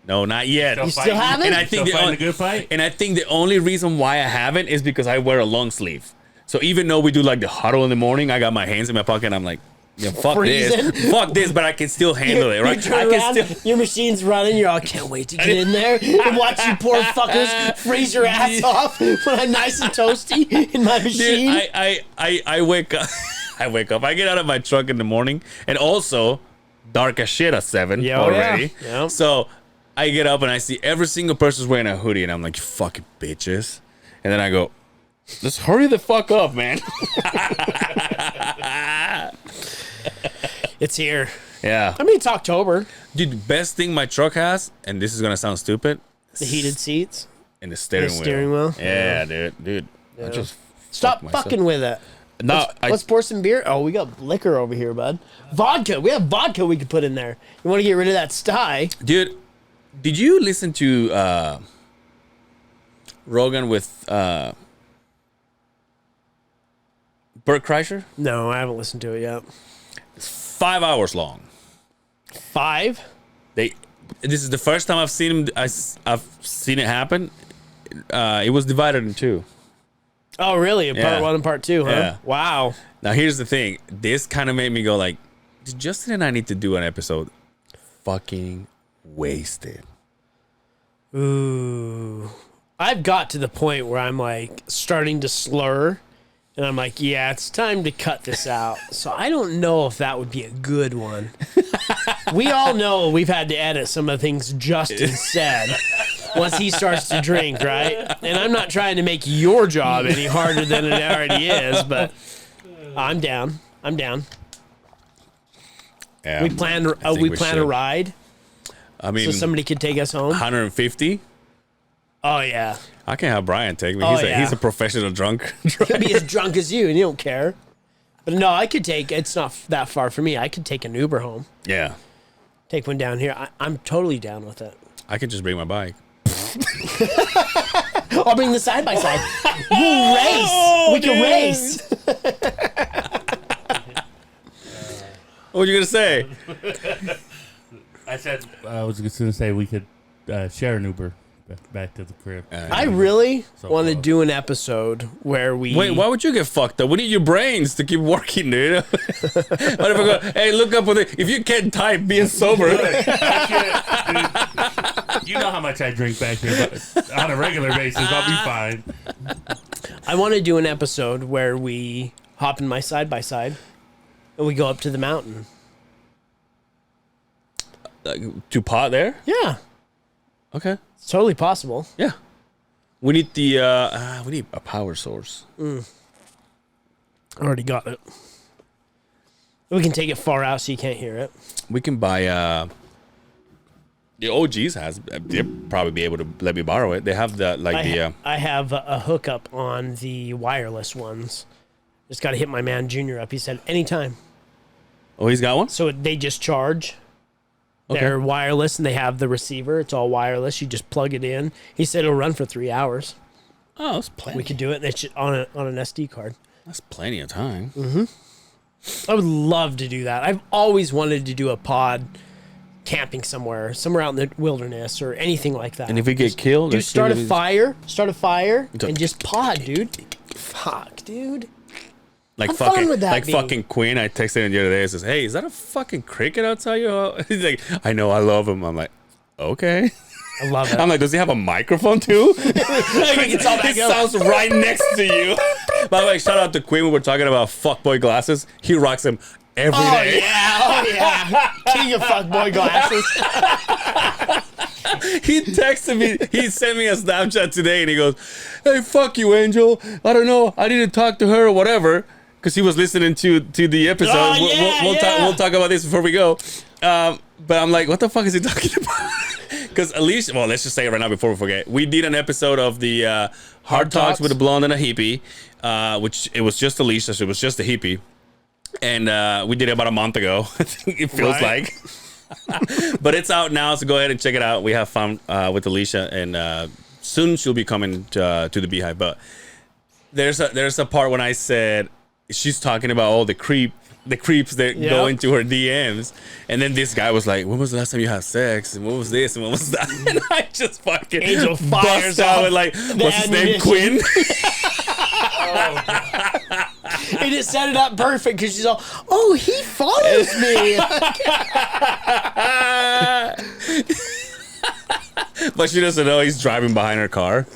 No, not yet.
Still
You still
fighting?
haven't?
And I
Still
think
fighting a good fight?
And I think the only reason why I haven't is because I wear a long sleeve. So even though we do like the huddle in the morning, I got my hands in my pocket and I'm like, yeah, fuck
Freezing.
this. Fuck this, but I can still handle it, right?
You turn around, your machine's running. You're all, can't wait to get in there and watch you poor fuckers freeze your ass off when I'm nice and toasty in my machine.
Dude, I wake up. I wake up. I get out of my truck in the morning, and also dark as shit at 7
Yeah,
already.
yeah.
So I get up and I see every single person's wearing a hoodie, and I'm like, you fucking bitches. And then I go, let's hurry the fuck up, man.
It's here.
Yeah.
I mean, it's October.
Dude, the best thing my truck has, and this is gonna sound stupid,
The heated seats.
in the steering
The
wheel.
steering wheel?
Yeah, dude. I just
Stop
fucked myself.
fucking with it.
No,
Let's pour some beer. Oh, we got liquor over here, bud. Vodka. We have vodka we could put in there. You want to get rid of that sty?
dude, did you listen to Rogan with Bert Kreischer?
No, I haven't listened to it yet.
5 hours long.
5?
This is the first time I've seen him. I've seen it happen. It was divided in two.
Oh, really?
Yeah.
Part 1 and part 2, huh?
Yeah.
Wow.
Now here's the thing. This kind of made me go like, did Justin and I need to do an episode? Fucking wasted.
Ooh. I've got to the point where I'm like starting to slur. And I'm like, yeah, it's time to cut this out. So I don't know if that would be a good one. We all know we've had to edit some of the things Justin said once he starts to drink, right? And I'm not trying to make your job any harder than it already is, but I'm down. I'm down.
Yeah,
We plan
I think
we
we
plan a
should.
ride
I mean,
so somebody could take us home.
150.
Oh yeah.
I can have Brian take me.
Oh,
He's
yeah.
he's a professional drunk.
He'll be as drunk as you and you don't care. But no, I could take, it's not that far for me. I could take an Uber home.
Yeah,
Take one down here. I'm totally down with it.
I could just bring my bike.
I'll bring the side by side. We'll race. We can race.
What were you gonna say?
I said I was just gonna say we could share an Uber back to the crib.
I really
So
want to
close.
do an episode where we.
Wait, why would you get fucked up? We need your brains to keep working, dude. What if I go, hey, look up with it. If you can't type being sober.
You know how much I drink back here, but on a regular basis, I'll be fine.
I want to do an episode where we hop in my side by side and we go up to the mountain.
To pot there?
Yeah,
Okay.
it's totally possible.
Yeah. We need we need a power source.
I already got it. We can take it far out so you can't hear it.
We can buy the OGs they'll probably be able to let me borrow it. They have the
I have a hookup on the wireless ones. Just got to hit my man Junior up. He said anytime.
oh, he's got one?
So they just charge.
Okay.
They're wireless and they have the receiver. It's all wireless. You just plug it in. He said it'll run for 3 hours.
Oh, that's plenty.
We could do it and it's on an SD card.
That's plenty of time.
I would love to do that. I've always wanted to do a pod camping somewhere out in the wilderness or anything like that.
And if we get killed,
Dude,
let's
start a
do it-
fire
So-
and just pod, dude. Fuck, dude.
Like
How fun
fucking,
would that
like
be?
fucking Quinn. I texted him the other day. He says, "Hey, is that a fucking cricket outside your house?" He's like, "I know, I love him." I'm like, "Okay."
I love it.
I'm like, "Does he have a microphone too?"
It's all back
It
up.
sounds right next to you. By the way, shout out to Quinn. We were talking about fuckboy glasses. He rocks them every day.
Oh yeah. King of fuckboy glasses.
He texted me. He sent me a Snapchat today, and he goes, "Hey, fuck you, Angel. I don't know. I didn't talk to her or whatever." Because he was listening to the episode.
Oh,
We'll
yeah.
talk about this before we go. But I'm like, what the fuck is he talking about? Because Alicia, well, let's just say it right now before we forget. We did an episode of the Hard Talks with a Blonde and a Hippie, which it was just Alicia, so it was just a hippie. And we did it about a month ago, I think it feels
Right.
like. But it's out now, so go ahead and check it out. We have fun with Alicia, and soon she'll be coming to the Beehive. But there's a part when I said she's talking about all the creeps that go into her DMs, and then this guy was like, "When was the last time you had sex? And what was this? And what was that?" And I just fucking
Angel fires
bust out with
off
like, "What's his name? Quinn?"
He just set it up perfect because she's all, "Oh, he follows me."
But she doesn't know he's driving behind her car.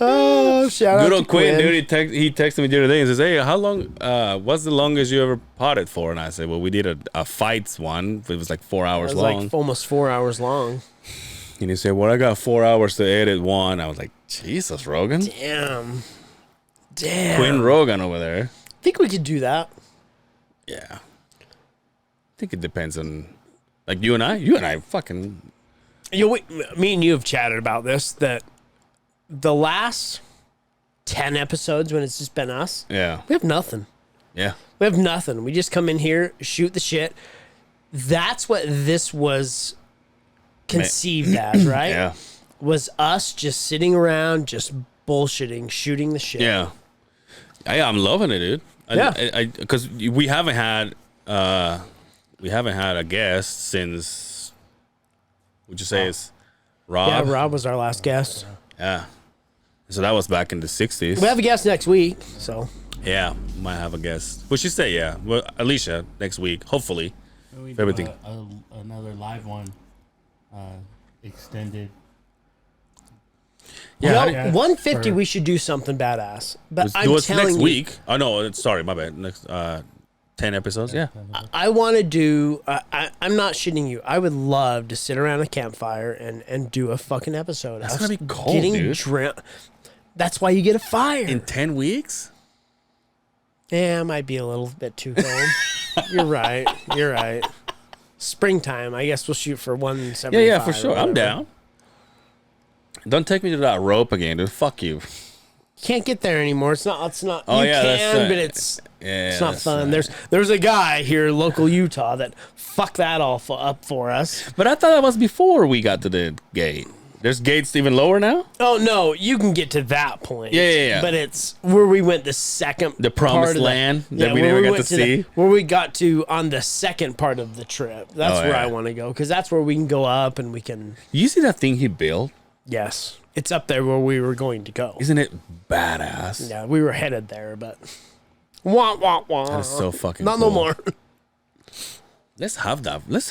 Oh, shout out
Good
to
old Quinn, dude. He texted me the other day and says, "Hey, how long? What's the longest you ever potted for?" And I said, "Well, we did a fights one. It was like 4 hours
It was
long."
like almost 4 hours long.
And he said, "Well, I got 4 hours to edit one." I was like, "Jesus, Rogan,
Damn.
Quinn Rogan over there."
I think we could do that.
Yeah, I think it depends on, like you and I, fucking.
Me and you have chatted about this, that the last 10 episodes when it's just been us,
Yeah,
we have nothing.
yeah.
We have nothing. We just come in here, shoot the shit. That's what this was conceived as, right?
Yeah.
Was us just sitting around, just bullshitting, shooting the shit.
Yeah, I'm loving it, dude. Because we haven't had a guest since. Would you say it's Rob?
Yeah, Rob was our last guest.
Yeah. So that was back in the 60s.
We have a guest next week, so.
Yeah, might have a guest. Well, she say yeah. Well, Alicia next week, hopefully.
We
do everything.
Another live one, extended.
Yeah,
You know, 150, we should do something badass. But I'm
it's
telling
next
you,
week. Oh no, sorry, my bad. Next 10 episodes. Yeah.
I want to do. I'm not shitting you. I would love to sit around a campfire and do a fucking episode.
That's
of
gonna be cold,
getting
dude.
That's why you get a fire.
In 10 weeks?
Yeah, it might be a little bit too cold. You're right. You're right. Springtime. I guess we'll shoot for 175.
Yeah, for
or
sure. I'm
whatever.
down. Don't take me to that rope again, dude. Fuck you.
Can't get there anymore. It's not.
Oh,
you
yeah, that's
can,
right.
but it's not
that's
fun.
right.
There's a guy here in local Utah that fucked that all up for us.
But I thought that was before we got to the gate. There's gates even lower now?
Oh no, you can get to that point.
Yeah.
But it's where we went the second,
The promised
part of
land that we
where
never got
went
to see?
where we got to on the second part of the trip. That's
Oh,
where
yeah.
I want to go because that's where we can go up and we can.
You see that thing he built?
Yes, it's up there where we were going to go.
Isn't it badass?
Yeah, we were headed there, but wah wah wah.
That is so fucking
Not
cool.
no more.
Let's have that. Do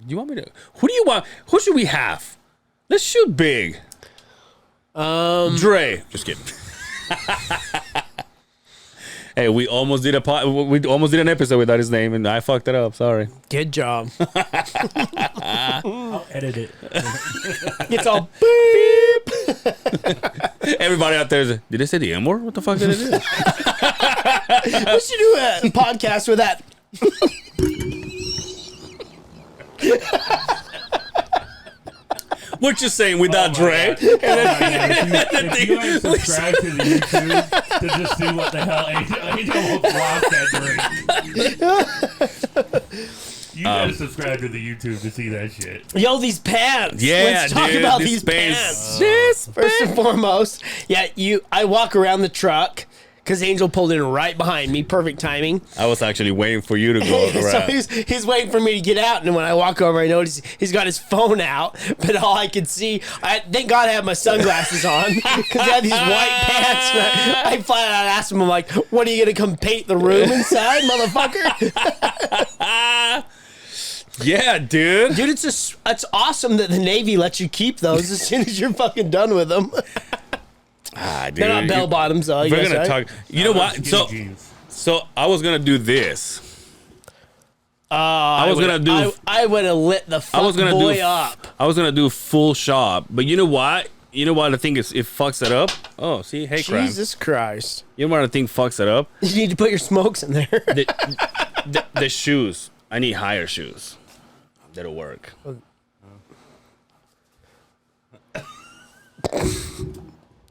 you want me to? Who do you want? Who should we have? Let's shoot big. Dre. Just kidding. Hey, we almost did an episode without his name, and I fucked it up. Sorry.
Good job.
I'll edit it.
It's all beep.
Everybody out there is. Did they say the M word? What the fuck did it do?
We should do a podcast with that.
What you saying without Dre?
If you ain't subscribed to the YouTube to just see what the hell Angel will flop that drink. You gotta subscribe to the YouTube to see that shit.
Yo, these pants.
Yeah,
Let's talk
dude,
about
this
these
space.
pants. First and foremost, yeah, I walk around the truck because Angel pulled in right behind me. Perfect timing.
I was actually waiting for you to go
So
around.
he's waiting for me to get out, and when I walk over, I notice he's got his phone out. But all I could see, thank God I have my sunglasses on because I had these white pants. And I flat out asked him, I'm like, "What are you gonna come paint the room inside, motherfucker?"
Yeah, dude.
Dude, it's awesome that the Navy lets you keep those as soon as you're fucking done with them.
Dude.
They're not bell bottoms, though. I
We're
guess,
gonna
right?
talk. You know what?
Skinny jeans.
So I was gonna do this.
I
was gonna do.
I would have lit the fuck
I was gonna
boy
do.
up.
I was gonna do full shop, but you know what? You know what I think it fucks it up. Oh, see, hey, crime.
Jesus Christ!
You know what I think fucks it up?
You need to put your smokes in there.
The shoes. I need higher shoes. That'll work.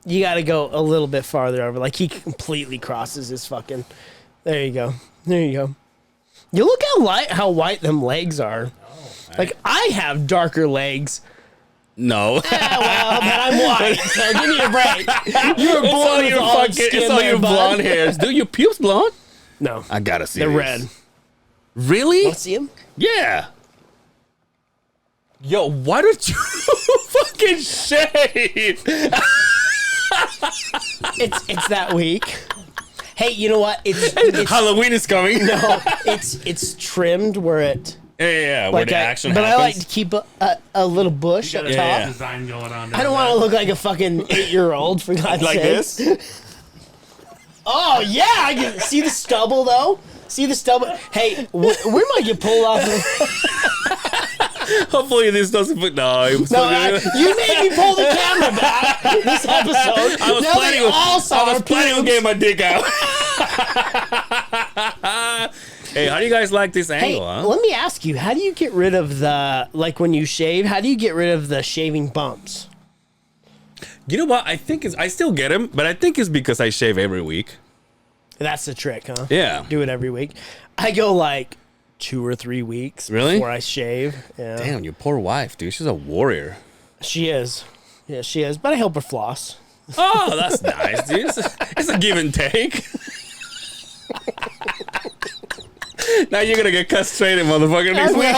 You got to go a little bit farther over. Like he completely crosses his fucking. There you go. There you go. You look how white them legs are. Like I have darker legs
No.
Yeah, well, but I'm white, so give me a break. You were born with olive skin.
It's all your
bud.
blonde hairs. Dude, your pubes blonde?
No,
I gotta see
they're
these.
red.
Really?
Want to see them?
Yeah. Yo, why don't you fucking shave?
It's that week. Hey, you know what? It's
Halloween is coming.
no, it's trimmed where it
Yeah, where
like
the
I,
action
but
happens.
I like to keep a little bush up
Got a
top.
Yeah.
design going on.
I don't want to look like a fucking 8-year-old for God's
like
sakes.
this.
Oh yeah, I can see the stubble though. See the stubble. Hey, we might get pulled off.
Hopefully this doesn't put no. It was
No,
still good.
you made me pull the camera back this episode.
I was
now
planning.
they all saw
I was
our
planning on
pubes.
getting my dick out. Hey, how do you guys like this
Hey,
angle? Huh?
let me ask you, how do you get rid of the, like when you shave, how do you get rid of the shaving bumps?
You know what? I think I still get him, but I think it's because I shave every week.
That's the trick, huh?
Yeah.
Do it every week. I go like 2 or 3 weeks
Really?
before I shave. Yeah.
Damn, your poor wife, dude. She's a warrior.
She is. Yeah, she is. But I help her floss.
Oh, that's nice, dude. It's a give and take. Now you're gonna get castrated, motherfucker, next week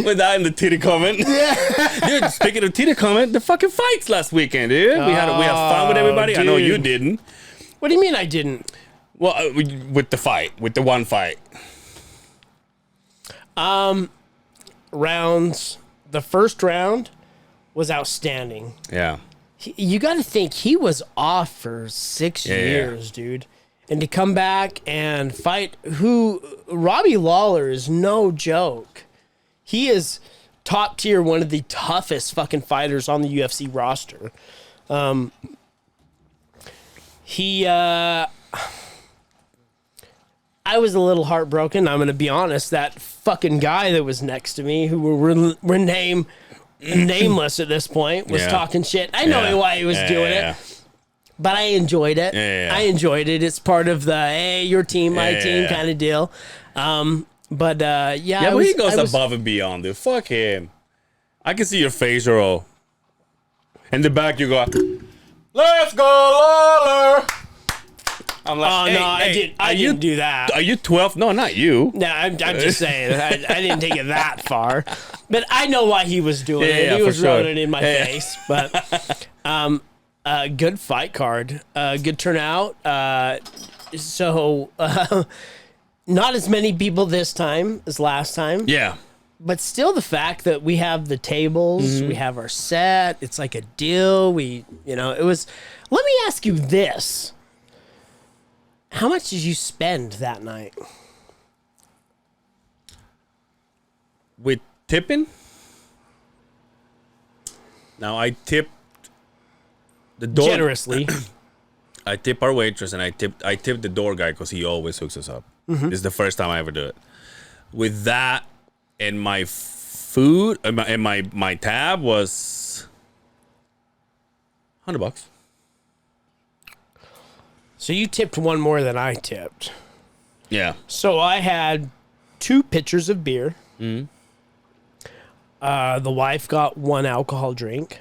without in the titty comment. Dude, speaking of titty comment, the fucking fights last weekend, dude. We had fun with everybody. I know you
dude.
didn't.
What do you mean I didn't?
Well, with the one fight.
Rounds. The first round was outstanding.
Yeah.
You got to think he was off for 6
Yeah.
years, dude. And to come back and fight Robbie Lawler is no joke. He is top tier, one of the toughest fucking fighters on the UFC roster. I was a little heartbroken. I'm going to be honest. That fucking guy that was next to me, who were nameless at this point, was
Yeah.
talking shit. I know why he was doing it, but I enjoyed it.
Yeah.
I enjoyed it. It's part of the hey, your team, my team
Yeah.
kind of deal.
Yeah, but he goes above and beyond, dude. Fuck him. I can see your face, Earl. In the back, you go, "Let's go, Lawler." I'm like,
Oh
hey,
no,
hey,
I didn't do that.
Are you 12? No, not you.
No, I'm just saying. I didn't take it that far, but I know why he was doing it.
Yeah,
He
for
was
sure.
running in my face. But good fight card, good turnout. Not as many people this time as last time.
Yeah.
But still, the fact that we have the tables, we have our set. It's like a deal. It was. Let me ask you this. How much did you spend that night?
With tipping? Now, I tipped the door.
Generously.
I tip our waitress and I tip the door guy because he always hooks us up. This is the first time I ever do it. With that and my food and my tab was $100.
So you tipped one more than I tipped.
Yeah.
So I had 2 pitchers of beer. The wife got 1 alcohol drink.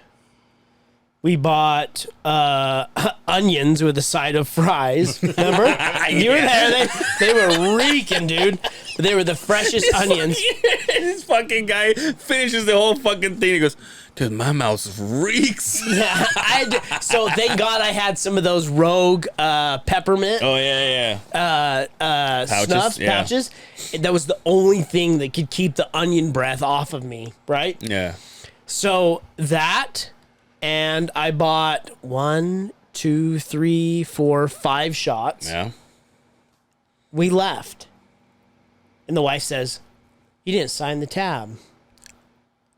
We bought onions with a side of fries. Remember? You were there. They were reeking, dude. They were the freshest onions.
This fucking guy finishes the whole fucking thing. He goes, "Dude, my mouth reeks."
So thank God I had some of those Rogue peppermint
Oh yeah. Pouches,
pouches. That was the only thing that could keep the onion breath off of me, right?
Yeah.
So that, and I bought 1, 2, 3, 4, 5 shots.
Yeah.
We left. And the wife says, "You didn't sign the tab."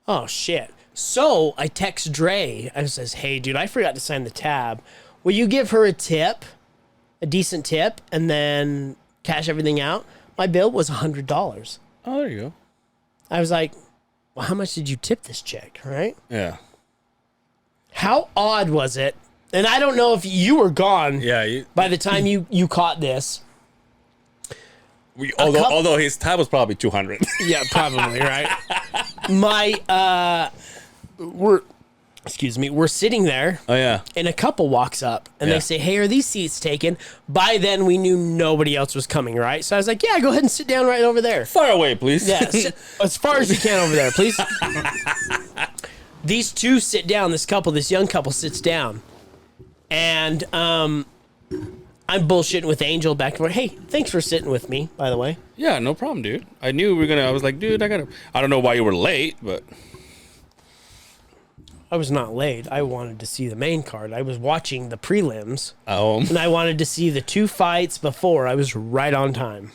Oh, shit. So I text Dre. I says, "Hey, dude, I forgot to sign the tab. Will you give her a tip, a decent tip, and then cash everything out?" My bill was $100.
Oh, there you go.
I was like, "Well, how much did you tip this chick?" Right?
Yeah.
How odd was it? And I don't know if you were gone
Yeah.
by the time you caught this.
Although his tab was probably 200.
Yeah, probably, right? We're sitting there.
Oh yeah.
And a couple walks up and
Yeah.
they say, "Hey, are these seats taken?" By then we knew nobody else was coming, right? So I was like, "Yeah, go ahead and sit down right over there."
Far away, please.
Yeah, as far as you can over there, please. These two sit down. This young couple sits down. And I'm bullshitting with Angel back and forth. Hey, thanks for sitting with me, by the way.
Yeah, no problem, dude. I knew we were gonna. I was like, dude, I don't know why you were late, but
I was not late. I wanted to see the main card. I was watching the prelims,
oh,
and I wanted to see the two fights before. I was right on time.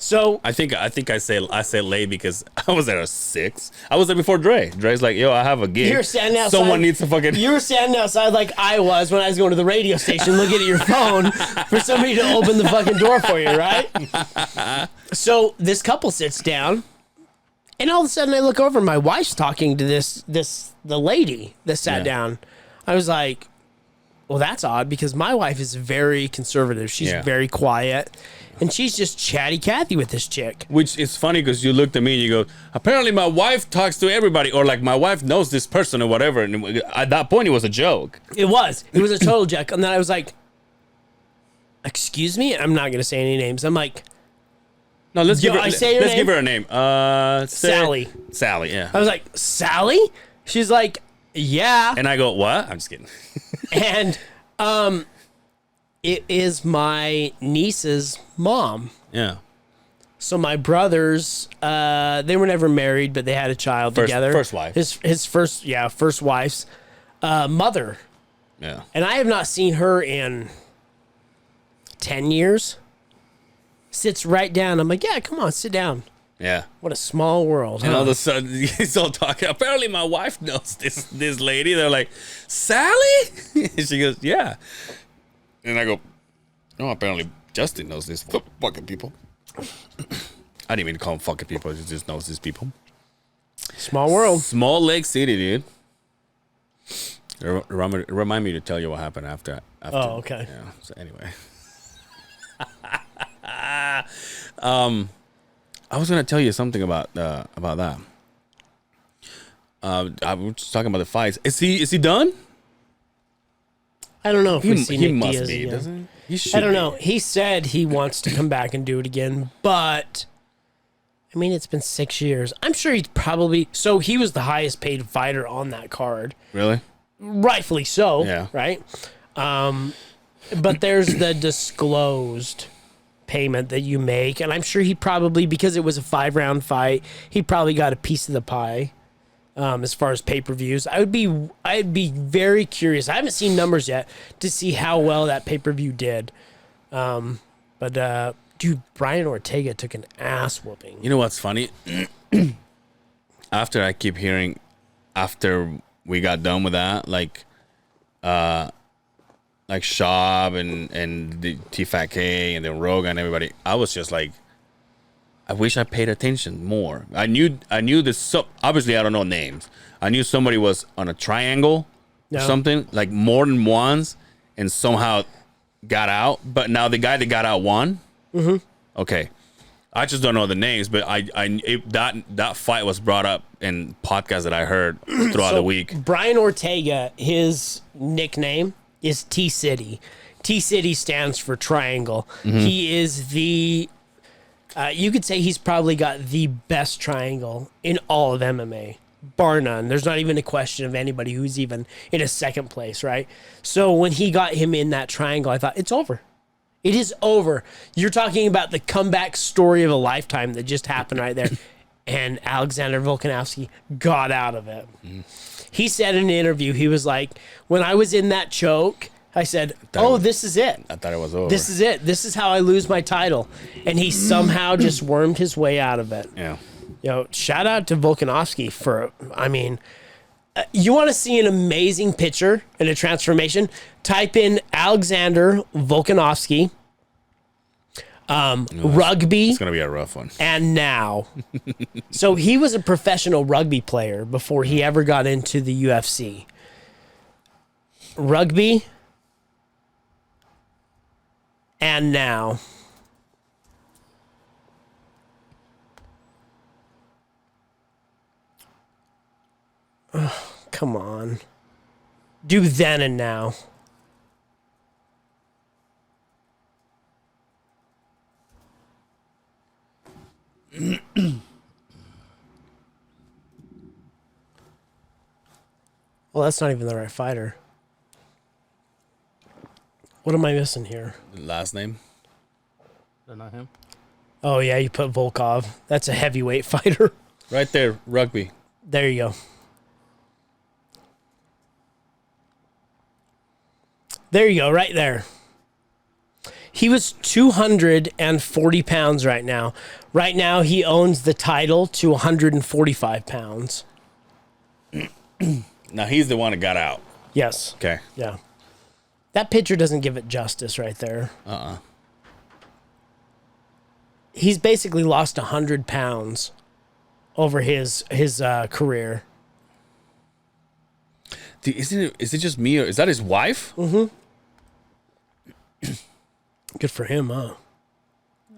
So
I think I say late because I was there at 6. I was there before Dre. Dre's like, yo, I have a gig.
You're standing outside.
Someone needs to fucking.
You were standing outside like I was when I was going to the radio station, looking at your phone for somebody to open the fucking door for you, right? So this couple sits down, and all of a sudden I look over. My wife's talking to the lady that sat down. I was like, well, that's odd because my wife is very conservative. She's very quiet. And she's just chatty Cathy with this chick.
Which is funny because you looked at me and you go, apparently my wife talks to everybody, or like my wife knows this person or whatever. And at that point, it was a joke.
It was a total joke. And then I was like, excuse me? I'm not going to say any names. I'm like,
No, let's give her.
I say her
let's
name?
give her a name.
Sally.
Sally, yeah.
I was like, Sally? She's like, yeah.
And I go, what? I'm just kidding.
And it is my niece's mom.
Yeah.
So my brothers, they were never married, but they had a child together.
First wife.
His first wife's mother.
Yeah.
And I have not seen her in 10 years. Sits right down. I'm like, yeah, come on, sit down.
Yeah.
What a small world.
And
huh?
all of a sudden, he's all talking. Apparently, my wife knows this lady. They're like, Sally? She goes, yeah. And I go, no, apparently Justin knows this fucking people. I didn't mean to call him fucking people. He just knows these people.
Small world.
Small Lake City, dude. Remind me to tell you what happened after.
Oh, okay.
Yeah. So anyway. I was gonna tell you something about that. I was just talking about the fights. Is he done?
I don't know if we see
He
Nick
must
Diaz
be,
again.
doesn't he? He should.
I don't
be.
know. He said he wants to come back and do it again, but I mean, it's been 6 years. I'm sure he's probably so he was the highest paid fighter on that card,
Really?
rightfully so.
Yeah.
Right. But there's the disclosed payment that you make, and I'm sure he probably, because it was a 5-round fight, he probably got a piece of the pie. As far as pay-per-views, I'd be very curious. I haven't seen numbers yet to see how well that pay-per-view did. But dude, Brian Ortega took an ass whooping.
You know what's funny? After I keep hearing, after we got done with that, like Shab and the T-Fat-K and then Rogan and everybody, I was just like, I wish I paid attention more. I knew this. So, obviously, I don't know names. I knew somebody was on a triangle or something, like more than once, and somehow got out. But now the guy that got out won. Mm-hmm. Okay, I just don't know the names. But that fight was brought up in podcasts that I heard throughout the week.
Brian Ortega, his nickname is T-City. T-City stands for triangle.
Mm-hmm.
He is the... you could say he's probably got the best triangle in all of MMA, bar none. There's not even a question of anybody who's even in a second place, right? So when he got him in that triangle, I thought, it's over. It is over. You're talking about the comeback story of a lifetime that just happened right there. And Alexander Volkanovski got out of it. Mm. He said in an interview, he was like, when I was in that choke, I said, this is it.
I thought it was over.
This is it. This is how I lose my title. And he somehow just wormed his way out of it.
Yeah.
You know, shout out to Volkanovski for, I mean, you want to see an amazing picture and a transformation? Type in Alexander Volkanovski, rugby.
It's going to be a rough one.
And now. So he was a professional rugby player before he ever got into the UFC. Rugby. And now. Come on. Do then and now. Well, that's not even the right fighter. What am I missing here?
Last name.
Is that not him?
Oh, yeah, you put Volkov. That's a heavyweight fighter.
Right there, rugby.
There you go. There you go, right there. He was 240 pounds right now. Right now, he owns the title to 145 pounds.
Now he's the one that got out.
Yes.
Okay.
Yeah. That picture doesn't give it justice right there. He's basically lost 100 pounds over his career.
Dude, is it just me or is that his wife?
Mm-hmm. Good for him, huh?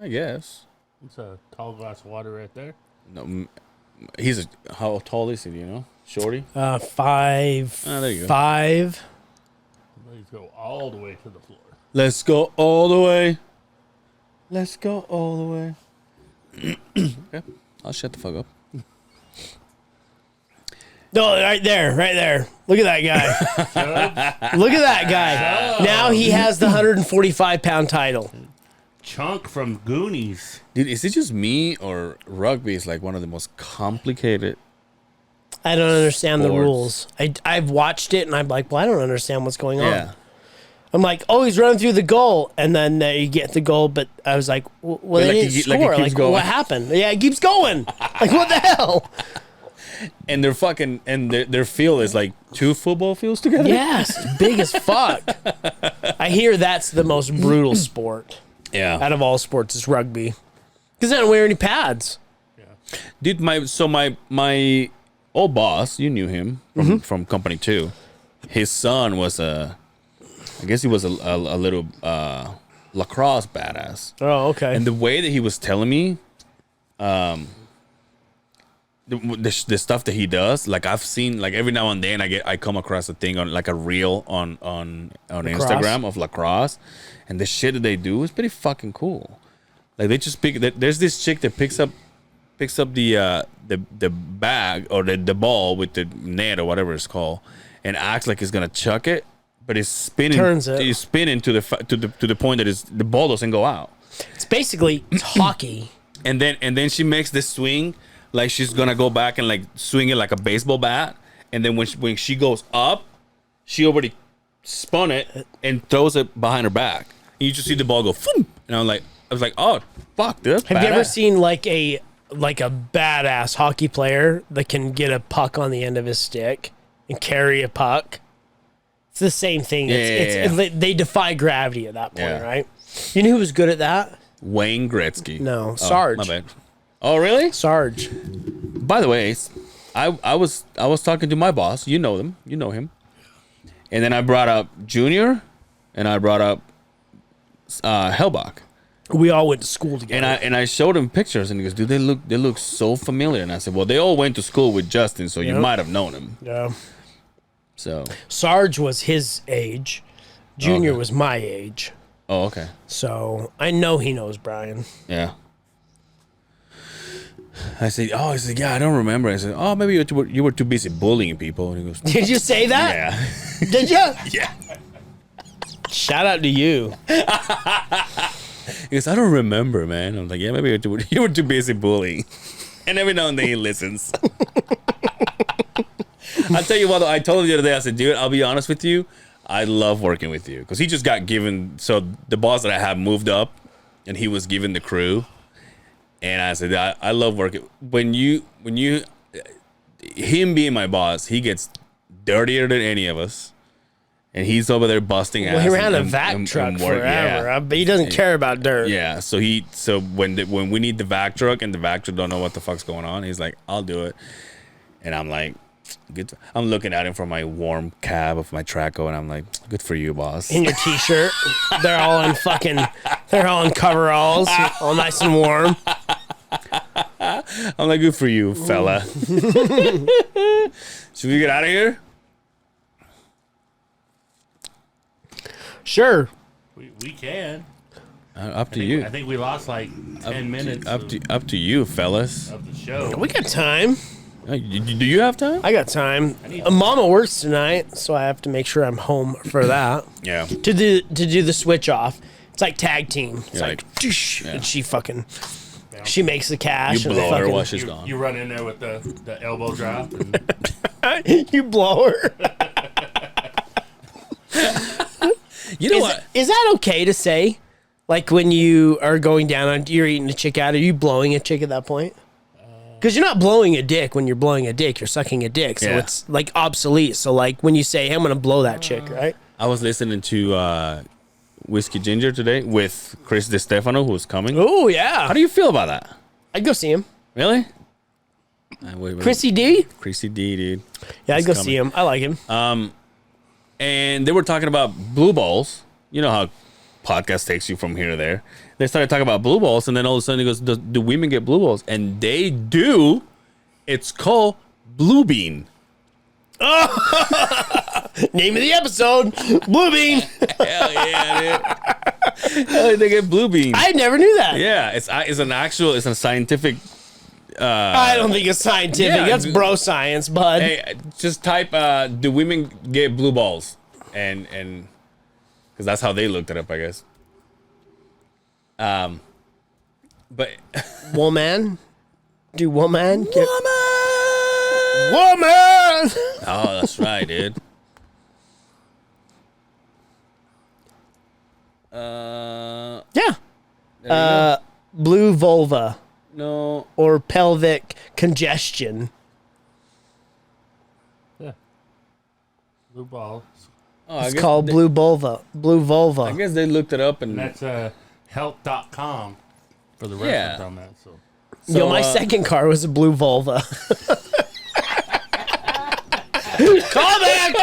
I guess.
It's a tall glass of water right there.
No, how tall is he? Do you know? Shorty.
5'5".
There you go.
5.
Let's go all the way to the floor.
Let's go all the way. Let's go all the way. Okay, I'll shut the fuck up.
No, right there, right there. Look at that guy. Look at that guy. Now he has the 145-pound title.
Chunk from Goonies.
Dude, is it just me or rugby is like one of the most complicated?
I don't understand the
Sports.
rules. I've watched it and I'm like, well, I don't understand what's going on.
Yeah.
I'm like, oh, he's running through the goal, and then you get the goal, but I was like, well, they
Like
didn't
he- like
score.
he keeps
Like,
going.
what happened? Yeah, it keeps going. Like, what the hell?
And they're fucking and their field is like 2 football fields together.
Yes, it's big as fuck. I hear that's the most brutal sport
Yeah.
out of all sports is rugby, because they don't wear any pads.
Dude, my old boss, you knew him from Company 2. His son was I guess he was a little lacrosse badass.
Oh, okay.
And the way that he was telling me, the stuff that he does, like I've seen, like every now and then I come across a thing on like a reel on Instagram of lacrosse, and the shit that they do is pretty fucking cool. Like they just there's this chick that picks up the bag or the ball with the net or whatever it's called, and acts like it's gonna chuck it, but it's spinning.
Turns it.
It's spinning to the point that the ball doesn't go out.
It's basically hockey.
And then she makes this swing like she's gonna go back and like swing it like a baseball bat. And then when she goes up, she already spun it and throws it behind her back. And you just see the ball go, boom. And I was like, oh fuck, dude.
Have you ever seen like a badass hockey player that can get a puck on the end of his stick and carry a puck? It's the same thing.
Yeah.
They defy gravity at that point,
Yeah.
right? You know who was good at that?
Wayne Gretzky?
No,
Oh,
Sarge.
my bad. Oh really?
Sarge.
By the way, I was talking to my boss. You know them. You know him. And then I brought up Junior, and I brought up Hellbach.
We all went to school together.
And I showed him pictures, and he goes, "Dude, they look so familiar." And I said, "Well, they all went to school with Justin, so you
Yep.
might have known him."
Yeah.
So,
Sarge was his age. Junior
Okay.
was my age.
oh, okay,
So I know he knows Brian.
yeah. I said, "Oh," he said, "Yeah, I don't remember." I said, "Oh, maybe you were too busy bullying people." And he goes,
Did you say that?
"Yeah,
Did you?
yeah."
Shout out to you.
He goes, "I don't remember, man." I'm like, "Yeah, maybe you were too busy bullying." And every now and then he listens. I'll tell you what, though, I told him the other day, I said, "Dude, I'll be honest with you, I love working with you." Because he just got given, so the boss that I have moved up, and he was given the crew. And I said, I love working. When you, him being my boss, he gets dirtier than any of us. And he's over there busting ass.
Well, he ran a
and-
vac
and
truck
work.
forever,
Yeah.
but he doesn't care about dirt.
Yeah, so when we need the vac truck and the vac truck don't know what the fuck's going on, he's like, "I'll do it," and I'm like, "Good." I'm looking at him from my warm cab of my Traco, and I'm like, "Good for you, boss."
In your t-shirt, they're all in coveralls, all nice and warm.
I'm like, good for you, fella. Should we get out of here?
Sure.
We can.
Up to you.
I think we lost like 10 minutes
Up to you, fellas.
of the show.
We got time.
Do you have time?
I got time. Mama works tonight, so I have to make sure I'm home for that.
Yeah.
To do the switch off. It's like tag team. It's
Yeah,
like,
like-
"Tsh,"
yeah.
and she makes the cash.
You
and
blow her
fucking-
while she's gone.
You run in there with the elbow drop. And
you blow her.
You know what?
Is that okay to say? Like when you are going down on, you're eating a chick out, are you blowing a chick at that point? Because you're not blowing a dick when you're blowing a dick, you're sucking a dick. So
Yeah.
it's like obsolete. So like when you say, hey, I'm going to blow that chick, right?
I was listening to Whiskey Ginger today with Chris DeStefano, who's coming.
Oh, yeah.
How do you feel about that?
I'd go see him.
Really? Wait.
Chrissy D?
Chrissy D, dude.
Yeah, I'd
He's
go
coming.
see him. I like him.
And they were talking about blue balls. You know how podcast takes you from here to there. They started talking about blue balls, and then all of a sudden he goes, do women get blue balls? And they do. It's called blue bean.
Name of the episode, Blue Bean.
Hell yeah, dude. Hell, they get blue bean.
I never knew that.
Yeah, it's a scientific.
I don't think it's scientific.
yeah,
That's bro science, bud.
Hey, just type, do women get blue balls? And because that's how they looked it up, I guess. But
Woman. Do woman get...
woman.
Woman!
Oh, that's right, dude.
Yeah. Blue vulva
No.
or pelvic congestion.
blue ball.
Oh, I
It's
guess
called
they,
blue vulva. Blue
I
vulva.
guess they looked it up and
That's health.com for the
Yeah.
reference on that. So
Yo, my second car was a blue vulva. Call back!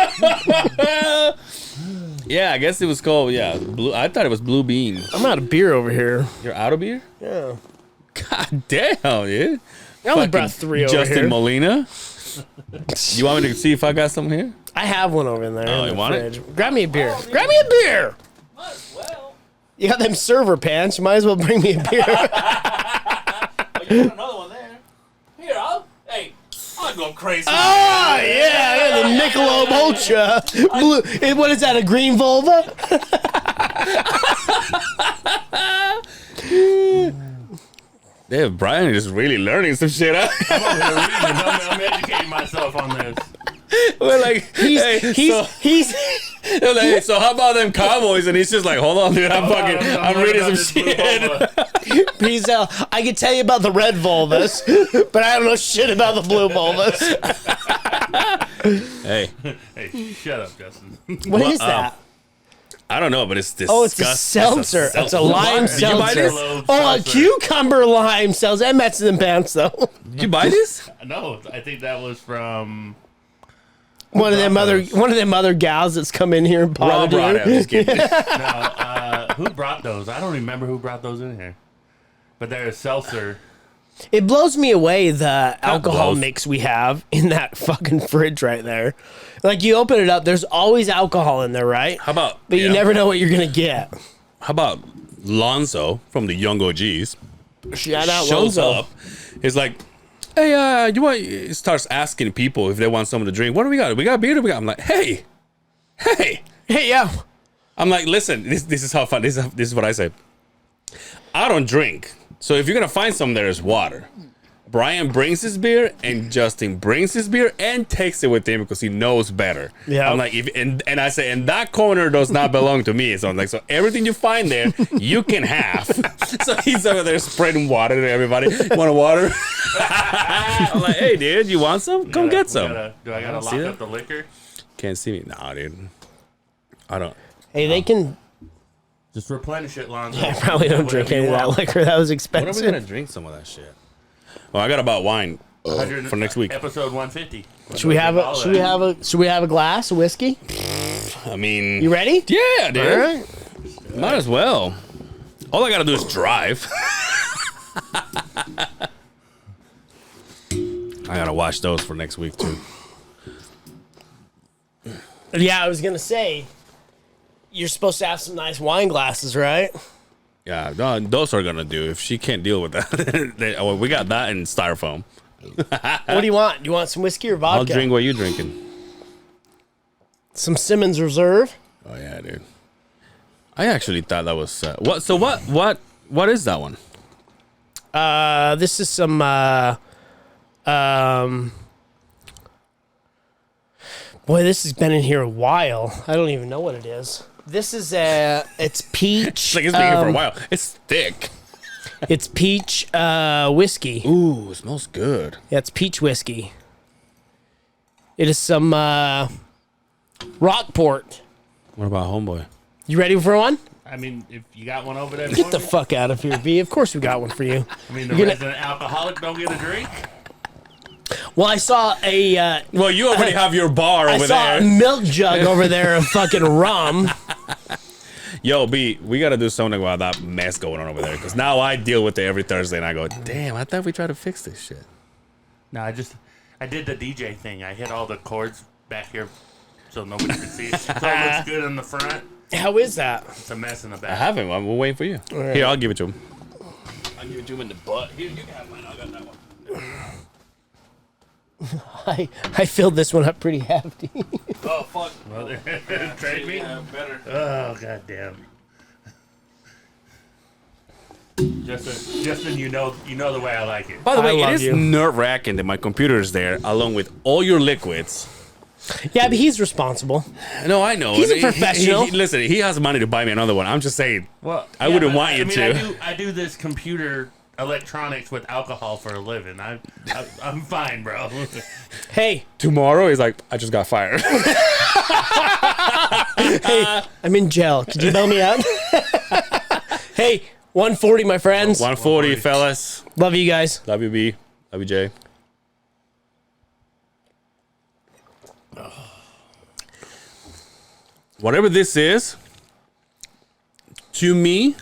yeah, I guess it was called blue. I thought it was blue bean.
I'm out of beer over here.
You're out of beer?
Yeah.
God damn, dude.
I only brought 3 over
Justin
here.
Molina. You want me to see if I got some here?
I have one over in there.
Oh,
in
you
the
want it?
fridge. Grab me a beer. Grab me a beer.
Might as well.
You got them server pants. You might as well bring me a beer.
Oh, you got another one there. Here, I'll go crazy.
Oh, yeah. I got the Michelob Ultra. Blue. What is that, a green vulva?
Damn, Brian is really learning some shit. Huh?
I'm over here reading. I'm educating myself on this.
We're like,
He's,
they're like, hey, so how about them Cowboys? And he's just like, hold on, dude, I'm
learning
reading
about
some
this blue
shit.
vulva.
He's I can tell you about the red vulvas, but I don't know shit about the blue vulvas.
Hey,
Hey, shut up, Justin.
What is that?
I don't know, but it's this.
Oh, it's a seltzer. It's a lime
Did you buy
seltzer.
this?
Oh, a cucumber lime seltzer. That mess in pants, though.
Did you buy this?
No, I think that was from
One of them other gals that's come in here and
Rob brought it. I'm just kidding.
who brought those? I don't remember who brought those in here. But they're a seltzer.
It blows me away the alcohol
blows.
mix we have in that fucking fridge right there. Like you open it up, there's always alcohol in there, right?
How about?
But you never know what you're gonna get.
How about Lonzo from the Young OGs?
Shout out
Shows
Lonzo.
up. He's like, hey, you want? He starts asking people if they want something to drink. What do we got? We got beer. Do we got? I'm like, hey.
Hey, yeah.
I'm like, listen. This is how fun. This is what I say. I don't drink. So if you're gonna find something, there is water. Brian brings his beer, and Justin brings his beer and takes it with him because he knows better.
Yeah.
I'm like, and I say, and that corner does not belong to me. So I'm like, so everything you find there, you can have. So he's over there spreading water to everybody. Want a water? I'm like, hey, dude, you want some? Come get some.
Do I gotta lock
See that?
up the liquor?
Can't see me. Nah, dude. I don't.
Hey, they can.
Just replenish it, Lonzo.
I probably don't drink any of that liquor. That was
When are we
expensive.
gonna drink some of that shit? Well, I got about wine for next week.
Episode 150.
Should we have a glass of whiskey?
I mean,
You ready?
yeah, dude.
All right.
Might as well. All I gotta do is drive. I gotta watch those for next week too.
Yeah, I was gonna say, you're supposed to have some nice wine glasses, right?
Yeah, those are gonna do. If she can't deal with that, we got that in styrofoam.
What do you want? Do you want some whiskey or vodka?
I'll drink what you drinking.
Some Simmons Reserve.
Oh yeah, dude. I actually thought that was what. So what is that one?
This is some boy, this has been in here a while. I don't even know what it is. This is it's peach.
It's like it's been here for a while. It's thick.
It's peach whiskey.
Ooh, it smells good.
Yeah, it's peach whiskey. It is some Rockport.
What about Homeboy?
You ready for one?
I mean, if you got one over there,
Get the fuck out of here, B. Of course we got one for you.
I mean, the
You're gonna-
resident alcoholic don't get a drink.
Well, I saw a
Well, you already have your bar
I
over
saw
there.
a milk jug over there of fucking rum.
Yo, B, we gotta do something about that mess going on over there. Because now I deal with it every Thursday, and I go, damn, I thought we tried to fix this shit.
No, I did the DJ thing. I hit all the chords back here so nobody can see it. So it looks good in the front.
How is that?
It's a mess in the
I
back.
haven't. I'm waiting for you.
right.
Here, I'll give it to him. I'll give it to him in the butt. Here, you can have mine. I got that one.
I filled this one up pretty hefty.
Oh, fuck.
Well, trade me?
Better.
Oh, goddamn. Justin, you know the way I like it.
By the
I
way,
love
it is
you.
nerve-wracking that my computer is there along with all your liquids.
Yeah, but he's responsible.
No, I know.
He's a professional.
Listen, he has money to buy me another one. I'm just saying.
Well,
I wouldn't
but,
want you to.
I do this computer electronics with alcohol for a living. I'm fine, bro.
Hey,
Tomorrow, he's like, I just got fired.
hey, I'm in jail. Could you bail me out? Hey, 140, my friends.
140, fellas.
Love you guys.
Love you, B. Love you, Jay. Whatever this is, to me,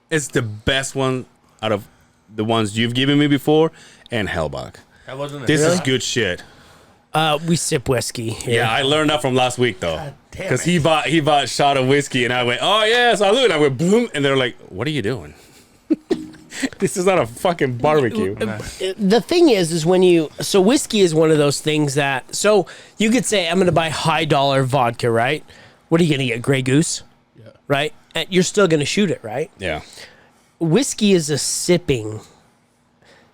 it's the best one out of the ones you've given me before and Hellbach.
That wasn't a
This is
shot.
good shit.
We sip whiskey here.
Yeah, I learned that from last week though,
damn
because
it.
he bought a shot of whiskey and I went, oh yeah, salud. And I went boom, and they're like, what are you doing? This is not a fucking barbecue.
The thing is when so whiskey is one of those things that, so you could say, I'm going to buy high dollar vodka, right? What are you going to get? Grey Goose? Yeah. Right? And you're still going to shoot it, right?
Yeah,
Whiskey is a sipping.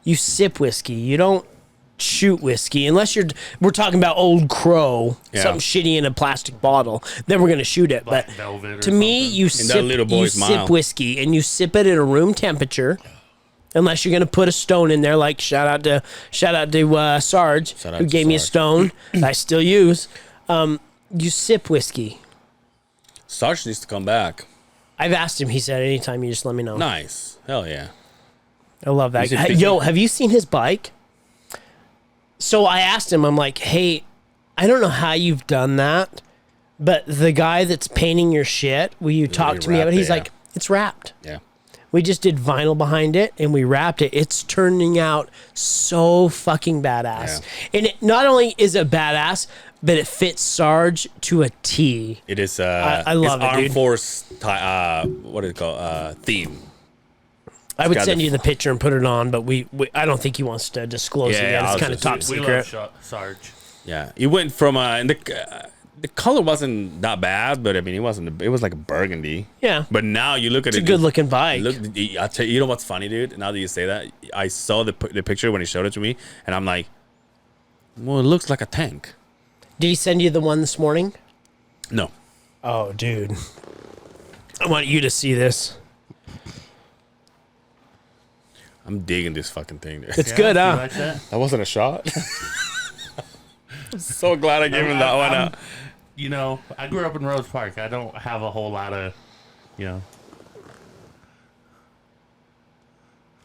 You sip whiskey. You don't shoot whiskey unless we're talking about Old Crow,
Yeah.
something shitty in a plastic bottle. Then we're going to shoot it.
Black
but
Velvet or
to me,
something.
you
that little boy's
sip
mile.
whiskey and you sip it at a room temperature. Unless you're gonna put a stone in there, like shout out to Sarge,
Shout out
who
to
gave me a
Sarge.
stone that I still use. You sip whiskey.
Sarge needs to come back.
I've asked him. He said, anytime you just let me know.
Nice, hell yeah.
I love that.
He's a
Hey,
big-
yo, have you seen his bike? So I asked him, I'm like, hey, I don't know how you've done that, but the guy that's painting your shit, will you talk to me about it?
wrapped it,
He's
yeah.
like, it's wrapped.
Yeah.
We just did vinyl behind it and we wrapped it. It's turning out so fucking badass. And it not only is it badass, but it fits Sarge to a T.
It is.
I love
it's
it,
Armed
dude.
Force. What is it called? Theme.
I would
got
send
the
you the picture and put it on, but we I don't think he wants to disclose
Yeah,
it yet.
I'll
It's kind of
just-
top
We
secret.
love Sarge.
Yeah, it went from and the color wasn't that bad, but I mean it wasn't. It was like a burgundy.
Yeah.
But now you look at
It's
it.
a good looking bike.
Look, I tell you, you know what's funny, dude? Now that you say that, I saw the picture when he showed it to me, and I'm like, well, it looks like a tank.
Did he send you the one this morning?
No.
Oh, dude. I want you to see this.
I'm digging this fucking thing, dude.
It's good,
You
huh?
like that?
That wasn't a shot. I'm so glad I gave him that one.
I'm- You know, I grew up in Rose Park. I don't have a whole lot of, you know.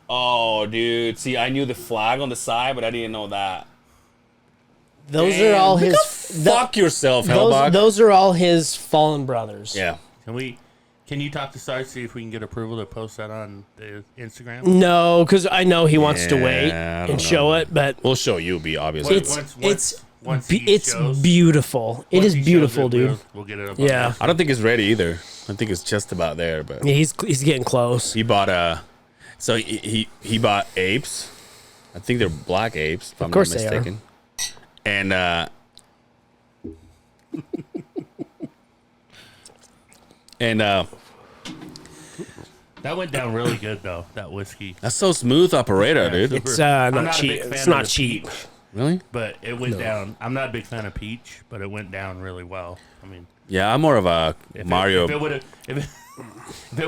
Oh, dude. See, I knew the flag on the side, but I didn't know that.
Those are all his.
Fuck yourself, Hellbach.
Those are all his fallen brothers.
Yeah.
Can Can you talk to Sarge, see if we can get approval to post that on the Instagram?
No, because I know he wants to wait
Yeah, I don't
and show
know.
it, but
We'll show you, B, obviously.
Once he
it's
shows-
beautiful. It
once
is
he shows
beautiful,
it,
dude.
We'll get it up.
Yeah.
I don't think it's ready either. I think it's just about there, but
Yeah, he's getting close.
he bought so he bought apes. I think they're black apes, if I'm not
course they are.
mistaken. And
That went down really good though. That whiskey,
that's so smooth operator, dude.
It's
I'm
not
not a
cheap.
big fan
It's
of
not
the
cheap.
peach,
Really?
but it went down. I'm not a big fan of peach, but it went down really well. I mean,
Yeah, I'm more of a Mario.
If it would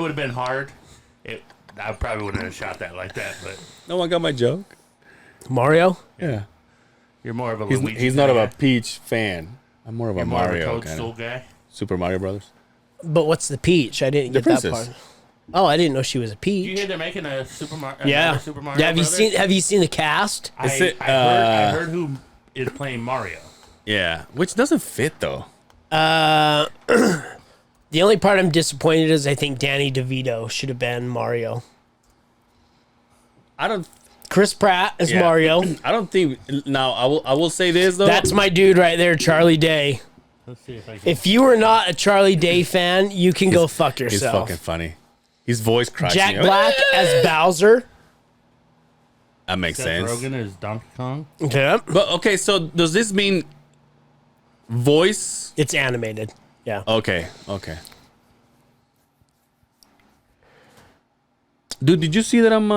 have been hard, I probably wouldn't have shot that like that. But
No one got my joke.
Mario?
Yeah.
you're more of a
He's,
Luigi
he's not
kinda
of a
guy.
Peach fan. I'm more of a
You're more of a
Mario kind
Toadstool
of.
guy.
Super Mario Brothers.
But what's the peach? I didn't
The
get that
princess.
part. Oh, I didn't know she was a
Do you
peach.
hear they're making a Super Mario?
Yeah.
Super Mario.
Yeah, have you
Brothers?
seen the cast?
I,
Is it,
I heard who is playing Mario.
Yeah, which doesn't fit though.
The only part I'm disappointed is I think Danny DeVito should have been Mario.
I don't.
Chris Pratt as
Yeah.
Mario.
I don't think. Now I will say this though.
That's my dude right there, Charlie Day.
Let's see if I can.
If you are not a Charlie Day fan, you can go fuck
He's
yourself.
fucking funny. His voice cracks
Jack
me up.
Black as Bowser.
That makes
Seth
sense.
Rogen is Donkey Kong.
Yeah.
But okay, so does this mean voice?
It's animated. Yeah.
Okay. Dude, did you see that I'm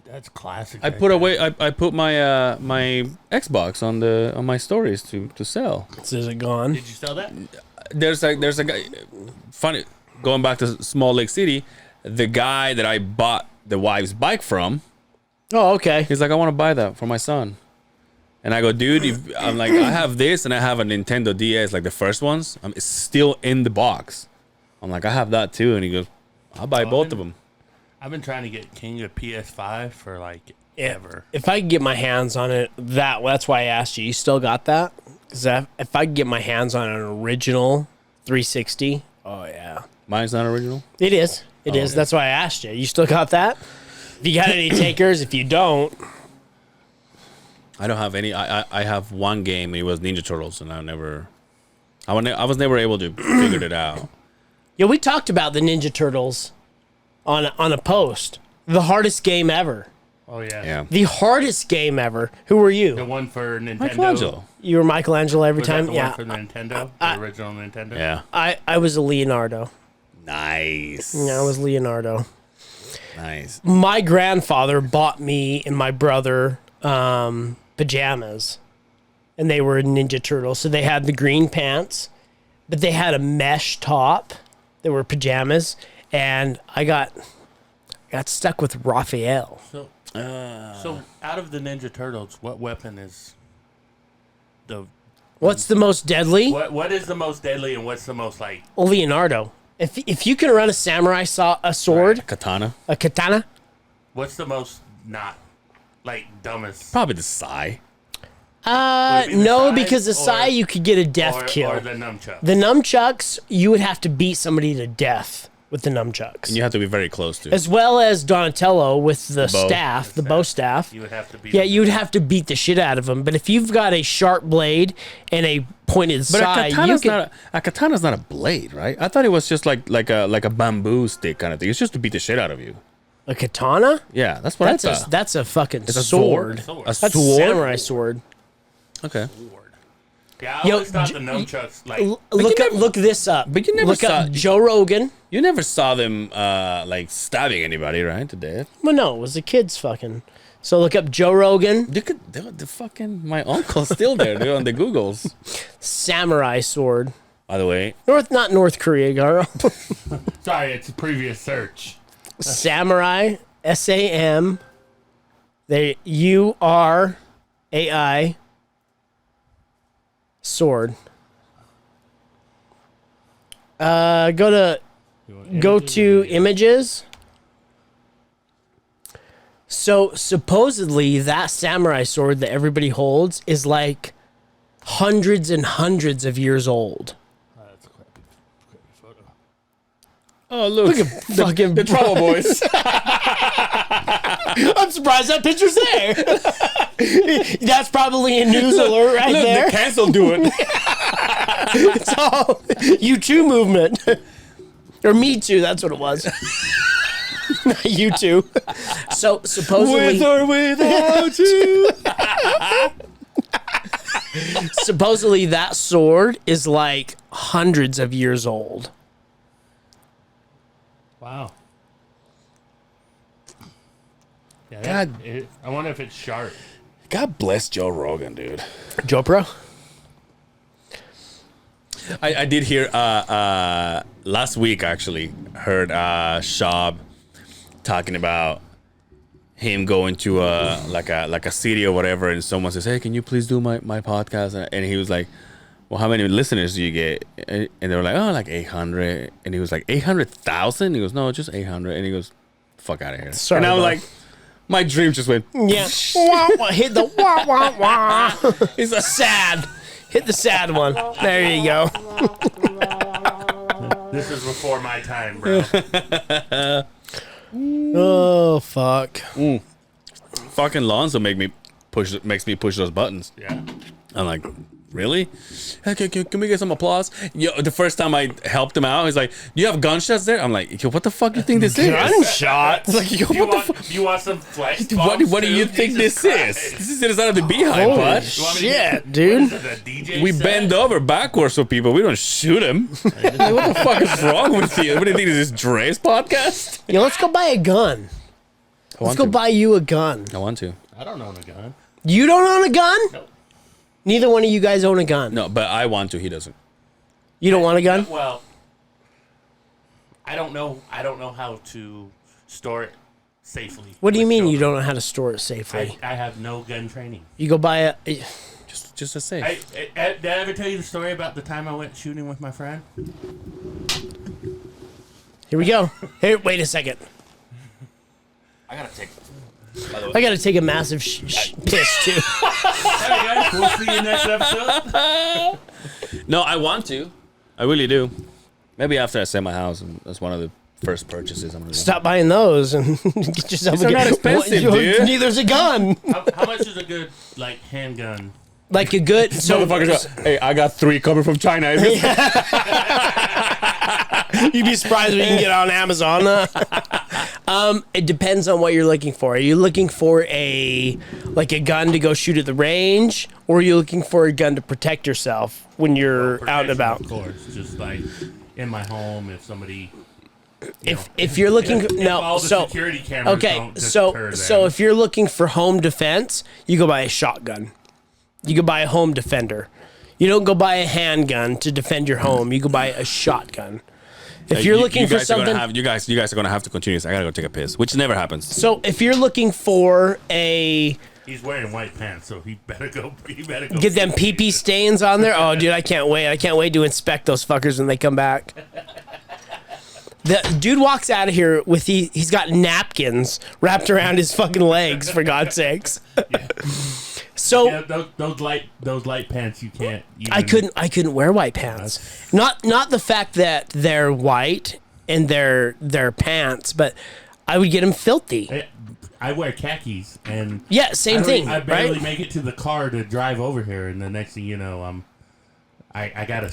That's classic.
I
right
put
there.
away I put my my Xbox on my stories to sell.
So is it gone?
Did you sell that?
There's a guy funny going back to Small Lake City, the guy that I bought the wife's bike from,
Oh, okay.
he's like, I want to buy that for my son. And I go, dude, I'm like, I have this and I have a Nintendo DS, like the first ones. It's still in the box. I'm like, I have that too. And he goes, I'll buy both of them.
I've been trying to get King a PS5 for like ever.
If I could get my hands on it, that's why I asked you. You still got that? Because if I could get my hands on an original 360, oh yeah,
Mine's not original.
it is. It is. That's why I asked you. You still got that? If you got any takers, if you don't,
I don't have any. I have one game. It was Ninja Turtles, and I was never able to figure it out.
yeah, we talked about the Ninja Turtles on a post. The hardest game ever.
Oh yeah.
Yeah,
The hardest game ever. Who were
The
you?
one for Nintendo.
Michelangelo.
You were Michelangelo every
Was that
time.
the
Yeah,
one for the Nintendo, the original Nintendo.
Yeah,
I was a Leonardo.
nice.
Yeah, I was Leonardo.
Nice.
My grandfather bought me and my brother pajamas, and they were Ninja Turtles. So they had the green pants, but they had a mesh top. They were pajamas, and I got stuck with Raphael.
So out of the Ninja Turtles, what weapon is the
What's the most deadly?
what is the most deadly and what's the most like
Leonardo. If you can run a samurai a sword,
Katana.
a katana,
what's the most not like dumbest?
Probably the Sai.
Would it be the
no,
sai
because the
or-
sai you could get a death
or,
kill.
or the nunchuck.
The nunchucks, you would have to beat somebody to death with the nunchucks.
And you have to be very close to.
As well as Donatello with the
bow.
staff, the bow staff.
You would have to be.
Yeah, you'd have to beat the shit out of them. But if you've got a sharp blade and a pointed
But
sai,
a
you
katana's
can.
a katana's not a blade, right? I thought it was just like a bamboo stick kind of thing. It's just to beat the shit out of you.
A katana?
Yeah, that's what I thought.
That's a fucking
It's a
sword.
sword.
A
That's
sword.
samurai sword.
Okay.
Yeah, I
Yo,
always thought
j-
the nunchucks like.
Look this up.
but you never
look up
saw-
Joe Rogan.
You never saw them like stabbing anybody, right, to death?
Well, no, it was the kids fucking. So look up Joe Rogan,
The fucking my uncle's still there, dude, on the Googles.
samurai sword.
By the way,
Not North Korea, Garo.
Sorry, it's a previous search.
Samurai, SAM. They URAI. Sword. Go to images. So supposedly that samurai sword that everybody holds is like hundreds and hundreds of years old.
That's a crappy photo.
Oh, look
fucking
the Trouble Boys.
I'm surprised that picture's there. That's probably a news alert right
Look,
there.
the cancel do it.
It's all You Too movement. Or Me Too, that's what it was. Not You Too. So supposedly
With or without you.
supposedly that sword is like hundreds of years old.
Wow. Yeah,
God.
I wonder if it's sharp.
God bless Joe Rogan, dude.
Jopra?
I did hear last week actually heard Shab talking about him going to like a city or whatever, and someone says, "Hey, can you please do my podcast?" And he was like, "Well, how many listeners do you get?" And they were like, "Oh, like 800." And he was like, 800,000? He goes, "No, just 800." And he goes, "Fuck out of here."
Sorry,
and I was
bud.
like, my dream just went.
Yeah. Wah, wah, hit the wah wah wah.
He's a
Sad. Hit the sad one. There you go.
This is before my time, bro.
Oh fuck.
fucking Lonzo makes me push those buttons.
Yeah.
I'm like, really? Hey, can we get some applause? Yo, the first time I helped him out, he's like, "You have gunshots there?" I'm like, "Yo, what the fuck do you think this is?"
Gunshot.
Like, yo,
You
what the
want,
fuck?
you want some flex
What
bombs
do you
too?
think
Jesus
this
Christ.
is? This is inside of the Beehive,
Holy
bud.
You want me to
shit,
get-
dude.
what is it, a DJ
We
set?
bend over backwards for people. We don't shoot them. Like, what the fuck is wrong with you? What do you think? Is this Dre's podcast?
Yo, let's go buy a gun. Let's go buy you a gun.
I want to.
I don't own a gun.
You don't own a gun?
No.
Neither one of you guys own a gun.
No, but I want to. He doesn't.
You don't want a gun?
Well, I don't know how to store it safely.
What do you
with
mean you
children.
don't know how to store it safely?
I have no gun training.
You go buy a...
Just a safe.
Did I ever tell you the story about the time I went shooting with my friend?
Here we go. Here, wait a second.
I gotta take.
I gotta take a massive piss too.
Hey guys, we'll see you next episode.
No, I want to. I really do. Maybe after I sell my house, and that's one of the first purchases I'm gonna do.
Stop buying those and get yourself
These are not expensive, dude.
Neither's a gun.
How much is a good handgun?
Like a good... So,
Motherfuckers go, "Hey, I got 3 coming from China." Is this
you'd be surprised what you can get on Amazon. It depends on what you're looking for. Are you looking for a gun to go shoot at the range, or are you looking for a gun to protect yourself when you're out and
Protection,
about?
Of course, just like in my home, if somebody.
If you're looking
if all the
so
security cameras
okay,
don't deter
so
them.
if you're looking for home defense, you go buy a shotgun. You go buy a home defender. You don't go buy a handgun to defend your home. You go buy a shotgun. If you're looking for something,
you guys are gonna have to continue this. I gotta go take a piss, which never happens.
so if you're looking for a
He's wearing white pants, so he better go.
get them pee stains on there. Oh, dude, I can't wait. I can't wait to inspect those fuckers when they come back. The dude walks out of here with he's got napkins wrapped around his fucking legs, for God's sakes. So
Yeah, those light pants you can't. Even,
I couldn't wear white pants. Not the fact that they're white and they're pants, but I would get them filthy.
I wear khakis and
Yeah, same thing,
I barely
right?
make it to the car to drive over here, and the next thing you know, I got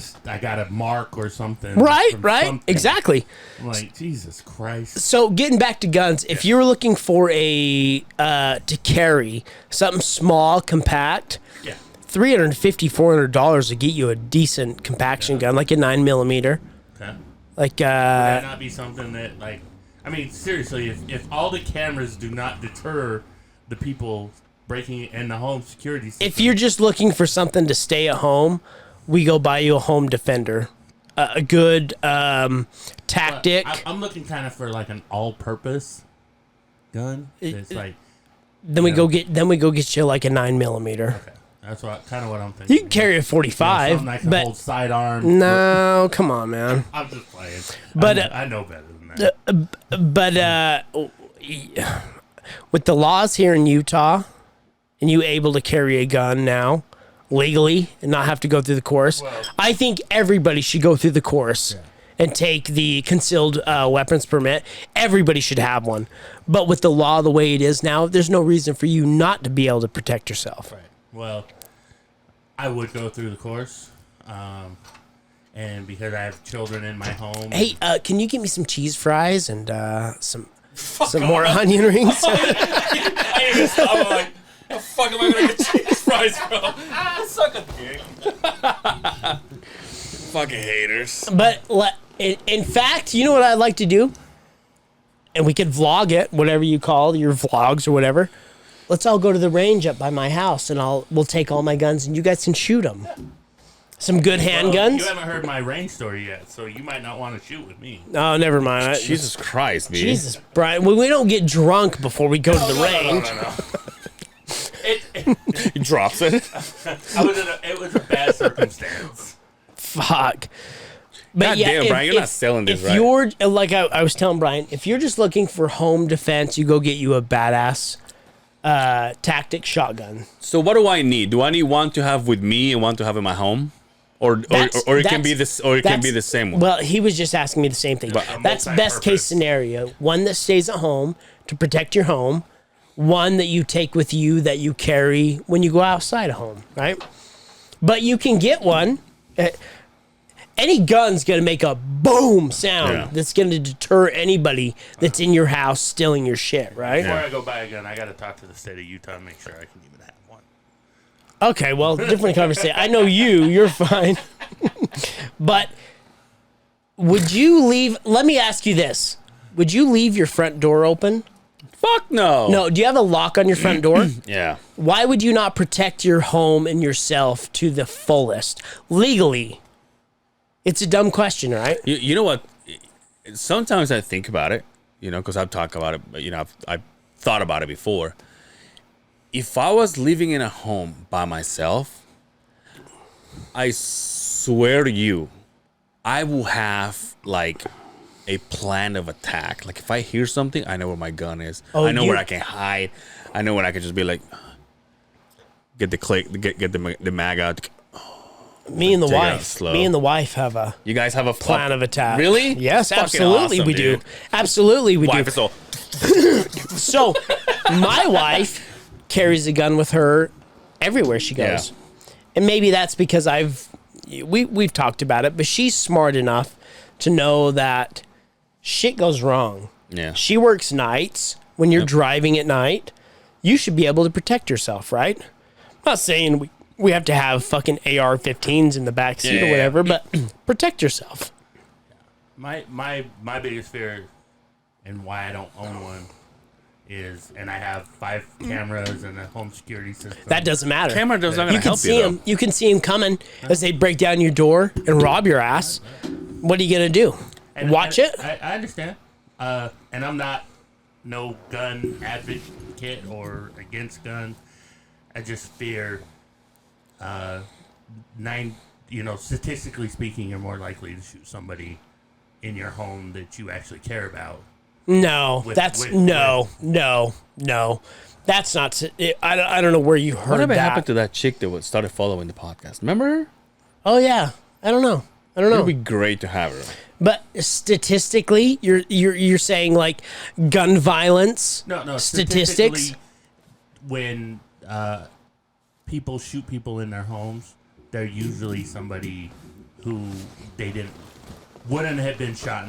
a mark or something.
Right,
from
right,
something.
exactly.
I'm like, Jesus Christ.
So getting back to guns, if you're looking for a to carry something small, compact,
Yeah.
$350, $400 to get you a decent compaction gun, like a 9mm.
Okay.
Like
That not be something that like. I mean, seriously, if all the cameras do not deter the people breaking in the home security system,
if you're just looking for something to stay at home, we go buy you a home defender, a good tactic.
I'm looking kind of for like an all-purpose gun. It's like
Then we go get you like a 9mm.
that's kind of what I'm thinking.
You can carry a 45,
something I can
but
hold sidearm.
no, come on, man.
I'm just playing.
But,
I know better than that.
But with the laws here in Utah, and you able to carry a gun now legally and not have to go through the course, I think everybody should go through the course and take the concealed weapons permit. Everybody should have one. But with the law the way it is now, there's no reason for you not to be able to protect yourself.
Right. Well, I would go through the course. And because I have children in my home.
Hey, can you give me some cheese fries and some more onion rings?
I even stop. I'm like, how the fuck am I gonna get cheese fries, bro? Suck a dick. Fucking haters.
But in fact, you know what I'd like to do? And we could vlog it, whatever you call your vlogs or whatever. Let's all go to the range up by my house, and we'll take all my guns, and you guys can shoot them. Some good handguns.
You haven't heard my range story yet, so you might not want to shoot with me.
Oh, never mind.
Jesus Christ, B.
Jesus, Brian. We don't get drunk before we go to the range.
No.
He drops it.
It was a bad circumstance.
Fuck. But
God damn, Brian, you're not selling this,
if
right?
You're, like I was telling Brian, if you're just looking for home defense, you go get you a badass tactic shotgun.
So what do I need? Do I need one to have with me and one to have in my home? Or it can be this, or it can be the same one.
Well, he was just asking me the same thing.
But-
That's best case scenario. One that stays at home to protect your home. One that you take with you that you carry when you go outside of home, right? But you can get one. Any gun's going to make a boom sound that's going to deter anybody that's in your house stealing your shit, right?
Before I go buy a gun, I got to talk to the state of Utah and make sure I can even have one.
Okay, well, different conversation. I know you're fine. But would you leave, let me ask you this. Would you leave your front door open?
Fuck no.
No, do you have a lock on your front door?
Yeah.
Why would you not protect your home and yourself to the fullest? Legally. It's a dumb question, right?
You know what? Sometimes I think about it, because I've talked about it, but, I've thought about it before. If I was living in a home by myself, I swear to you, I will have, like, a plan of attack. Like, if I hear something, I know where my gun is. I know where I can hide. I know where I can just be like, get the mag out.
Me and the
Take it out
wife.
slow.
Me and the wife have a
You guys have a
plan of attack.
Really?
Yes,
Fucking
absolutely
awesome,
we
dude.
do. Absolutely we
Wife
do.
is all,
So, my wife carries a gun with her everywhere she goes.
Yeah.
And maybe that's because we've talked about it, but she's smart enough to know that shit goes wrong.
Yeah.
She works nights. When you're driving at night, you should be able to protect yourself, right? I'm not saying we have to have fucking AR-15s in the back seat or whatever, but protect yourself.
My biggest fear and why I don't own one is, and I have 5 cameras and a home security system.
That doesn't matter.
camera does not gonna
You can
help
see
you,
them. You can see them coming as they break down your door and rob your ass. What are you gonna do? Watch it?
I understand. And I'm not no gun advocate or against guns. I just fear, statistically speaking, you're more likely to shoot somebody in your home that you actually care about.
No, That's not. I don't know where you heard
whatever
that.
happened to that chick that started following the podcast? Remember her?
Oh yeah, I don't know.
It would be great to have her.
But statistically, you're saying like gun violence.
No.
Statistics.
Statistically, when people shoot people in their homes, they're usually somebody who wouldn't have been shot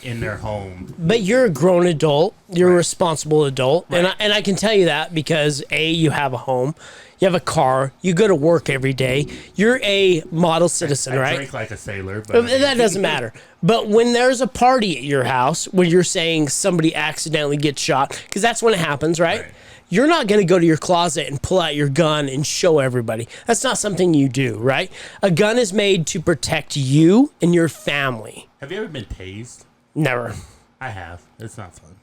in their home.
But you're a grown adult. You're a responsible adult,
Right.
and I can tell you that because you have a home, you have a car, you go to work every day. You're a model citizen,
I
right?
drink like a sailor, but
That doesn't matter. But when there's a party at your house where you're saying somebody accidentally gets shot, because that's when it happens, right?
Right.
You're not going to go to your closet and pull out your gun and show everybody. That's not something you do, right? A gun is made to protect you and your family.
Have you ever been tased?
Never.
I have. It's not fun.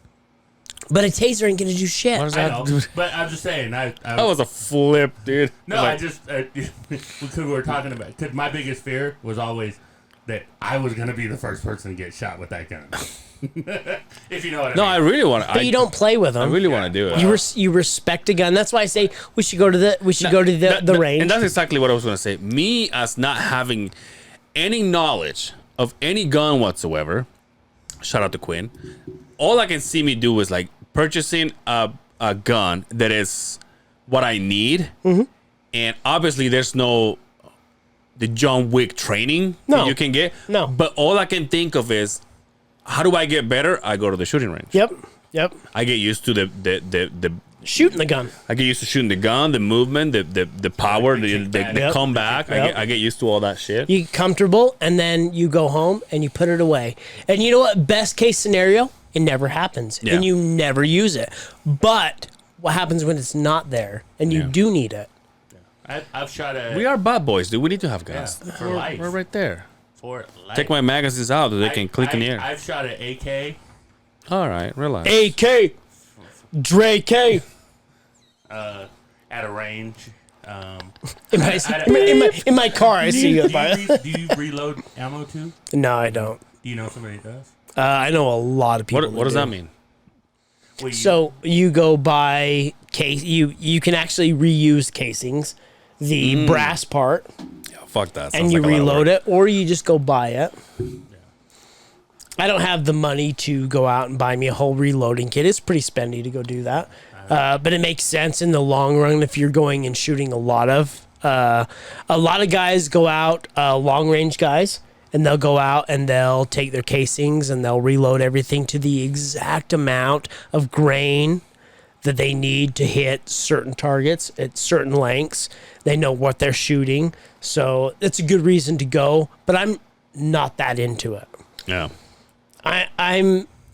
But a taser ain't going to do shit.
What is
I
that?
know, but I'm just saying.
That was a flip, dude.
No, I just because we were talking about. Because my biggest fear was always that I was going to be the first person to get shot with that gun. If you know what I
No,
mean.
I really want to.
But you don't play with them.
I really want to do it.
You respect a gun. That's why I say we should go to the range.
And that's exactly what I was going to say. Me, as not having any knowledge of any gun whatsoever, shout out to Quinn, all I can see me do is like purchasing a gun that is what I need.
Mm-hmm.
And obviously there's no the John Wick training
No.
that you can get.
No.
But all I can think of is, how do I get better? I go to the shooting range.
Yep.
I get used to the
Shooting the gun.
I get used to shooting the gun, the movement, the power, the
Yep.
comeback.
Yep.
I get used to all that shit.
You get comfortable, and then you go home and you put it away. And you know what? Best case scenario, it never happens,
Yeah.
and you never use it. But what happens when it's not there and you
Yeah.
do need it?
I've shot a
We are bad boys, dude. We need to have guns.
Yeah, for life.
We're right there.
for life.
Take my magazines out so they can click in the air.
I've shot an AK
All right, relax.
AK, Dre K.
at a range.
In my car, I see you.
Do you reload ammo too?
No, I don't.
Do you know somebody that does?
I know a lot of people.
What does
do.
that mean?
Well,
So you go buy case. You can actually reuse casings, the brass part,
Yeah, fuck that.
and you reload it, or you just go buy it. I don't have the money to go out and buy me a whole reloading kit. It's pretty spendy to go do that, but it makes sense in the long run if you're going and shooting a lot of. A lot of guys go out, long range guys, and they'll go out and they'll take their casings and they'll reload everything to the exact amount of grain that they need to hit certain targets at certain lengths. They know what they're shooting, so it's a good reason to go. But I'm not that into it.
Yeah.
I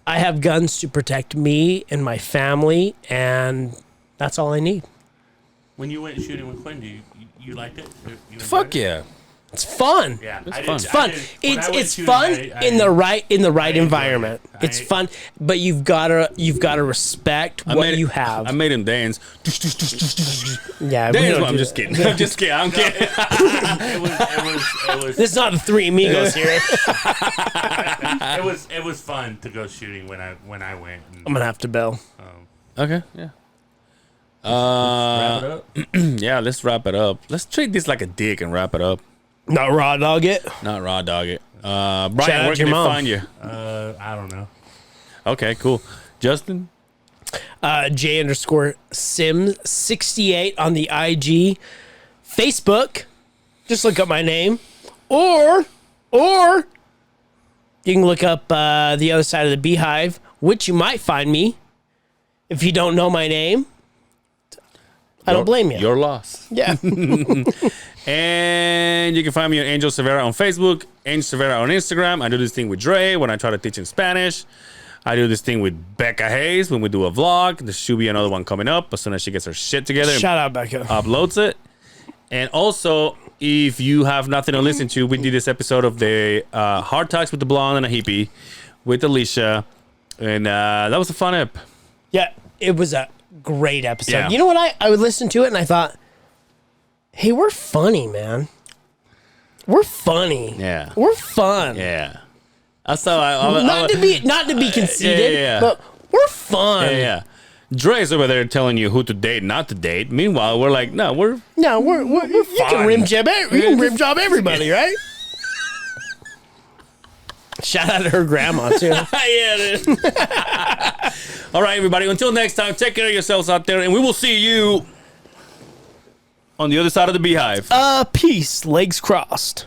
have guns to protect me and my family, and that's all I need.
When you went shooting with Quinn, you liked it? You enjoyed
Fuck
it?
yeah.
It's fun.
Yeah,
It's
I
fun.
did-
It's fun.
I did- when I went
It's
shooting,
fun
I-
in the right
enjoyed
environment.
it.
It's fun, but you've gotta respect what you have.
I made him dance.
Yeah, we
Dance.
don't
Well, I'm
do
just
that.
kidding. I'm just kidding. I'm kidding.
It was
This is not the Three Amigos here.
it was fun to go shooting when I went. And,
I'm gonna have to bail.
Okay. Yeah.
wrap it up.
Yeah. Let's wrap it up. Let's treat this like a dick and wrap it up.
Not raw dog it.
Not raw dog it. Brian,
Shout out
where
to your
can they
mom.
find you?
I don't know.
Okay. Cool. Justin.
J_Sims68 on the IG, Facebook. Just look up my name, or you can look up the other side of the Beehive, which you might find me if you don't know my name. I don't blame you.
Your loss.
Yeah.
And you can find me on Angel Severa on Facebook, Angel Severa on Instagram. I do this thing with Dre when I try to teach in Spanish. I do this thing with Becca Hayes when we do a vlog. There should be another one coming up as soon as she gets her shit together and
Shout out, Becca.
uploads it. And also, if you have nothing to listen to, we did this episode of the Hard Talks with the Blonde and a Hippie with Alicia. And that was a fun ep.
Yeah, it was a great episode.
Yeah.
You know what? I would listen to it and I thought, hey, we're funny, man. We're funny.
Yeah.
We're fun.
Yeah. That's how
Not to be conceited,
yeah.
but we're fun.
Yeah. Dre's over there telling you who to date, not to date. Meanwhile, we're like, no, we're
No, we're you can
fun.
rim job everybody, right? Shout out to her grandma too.
yeah, dude. All right, everybody. Until next time, take care of yourselves out there, and we will see you on the other side of the Beehive.
Peace, legs crossed.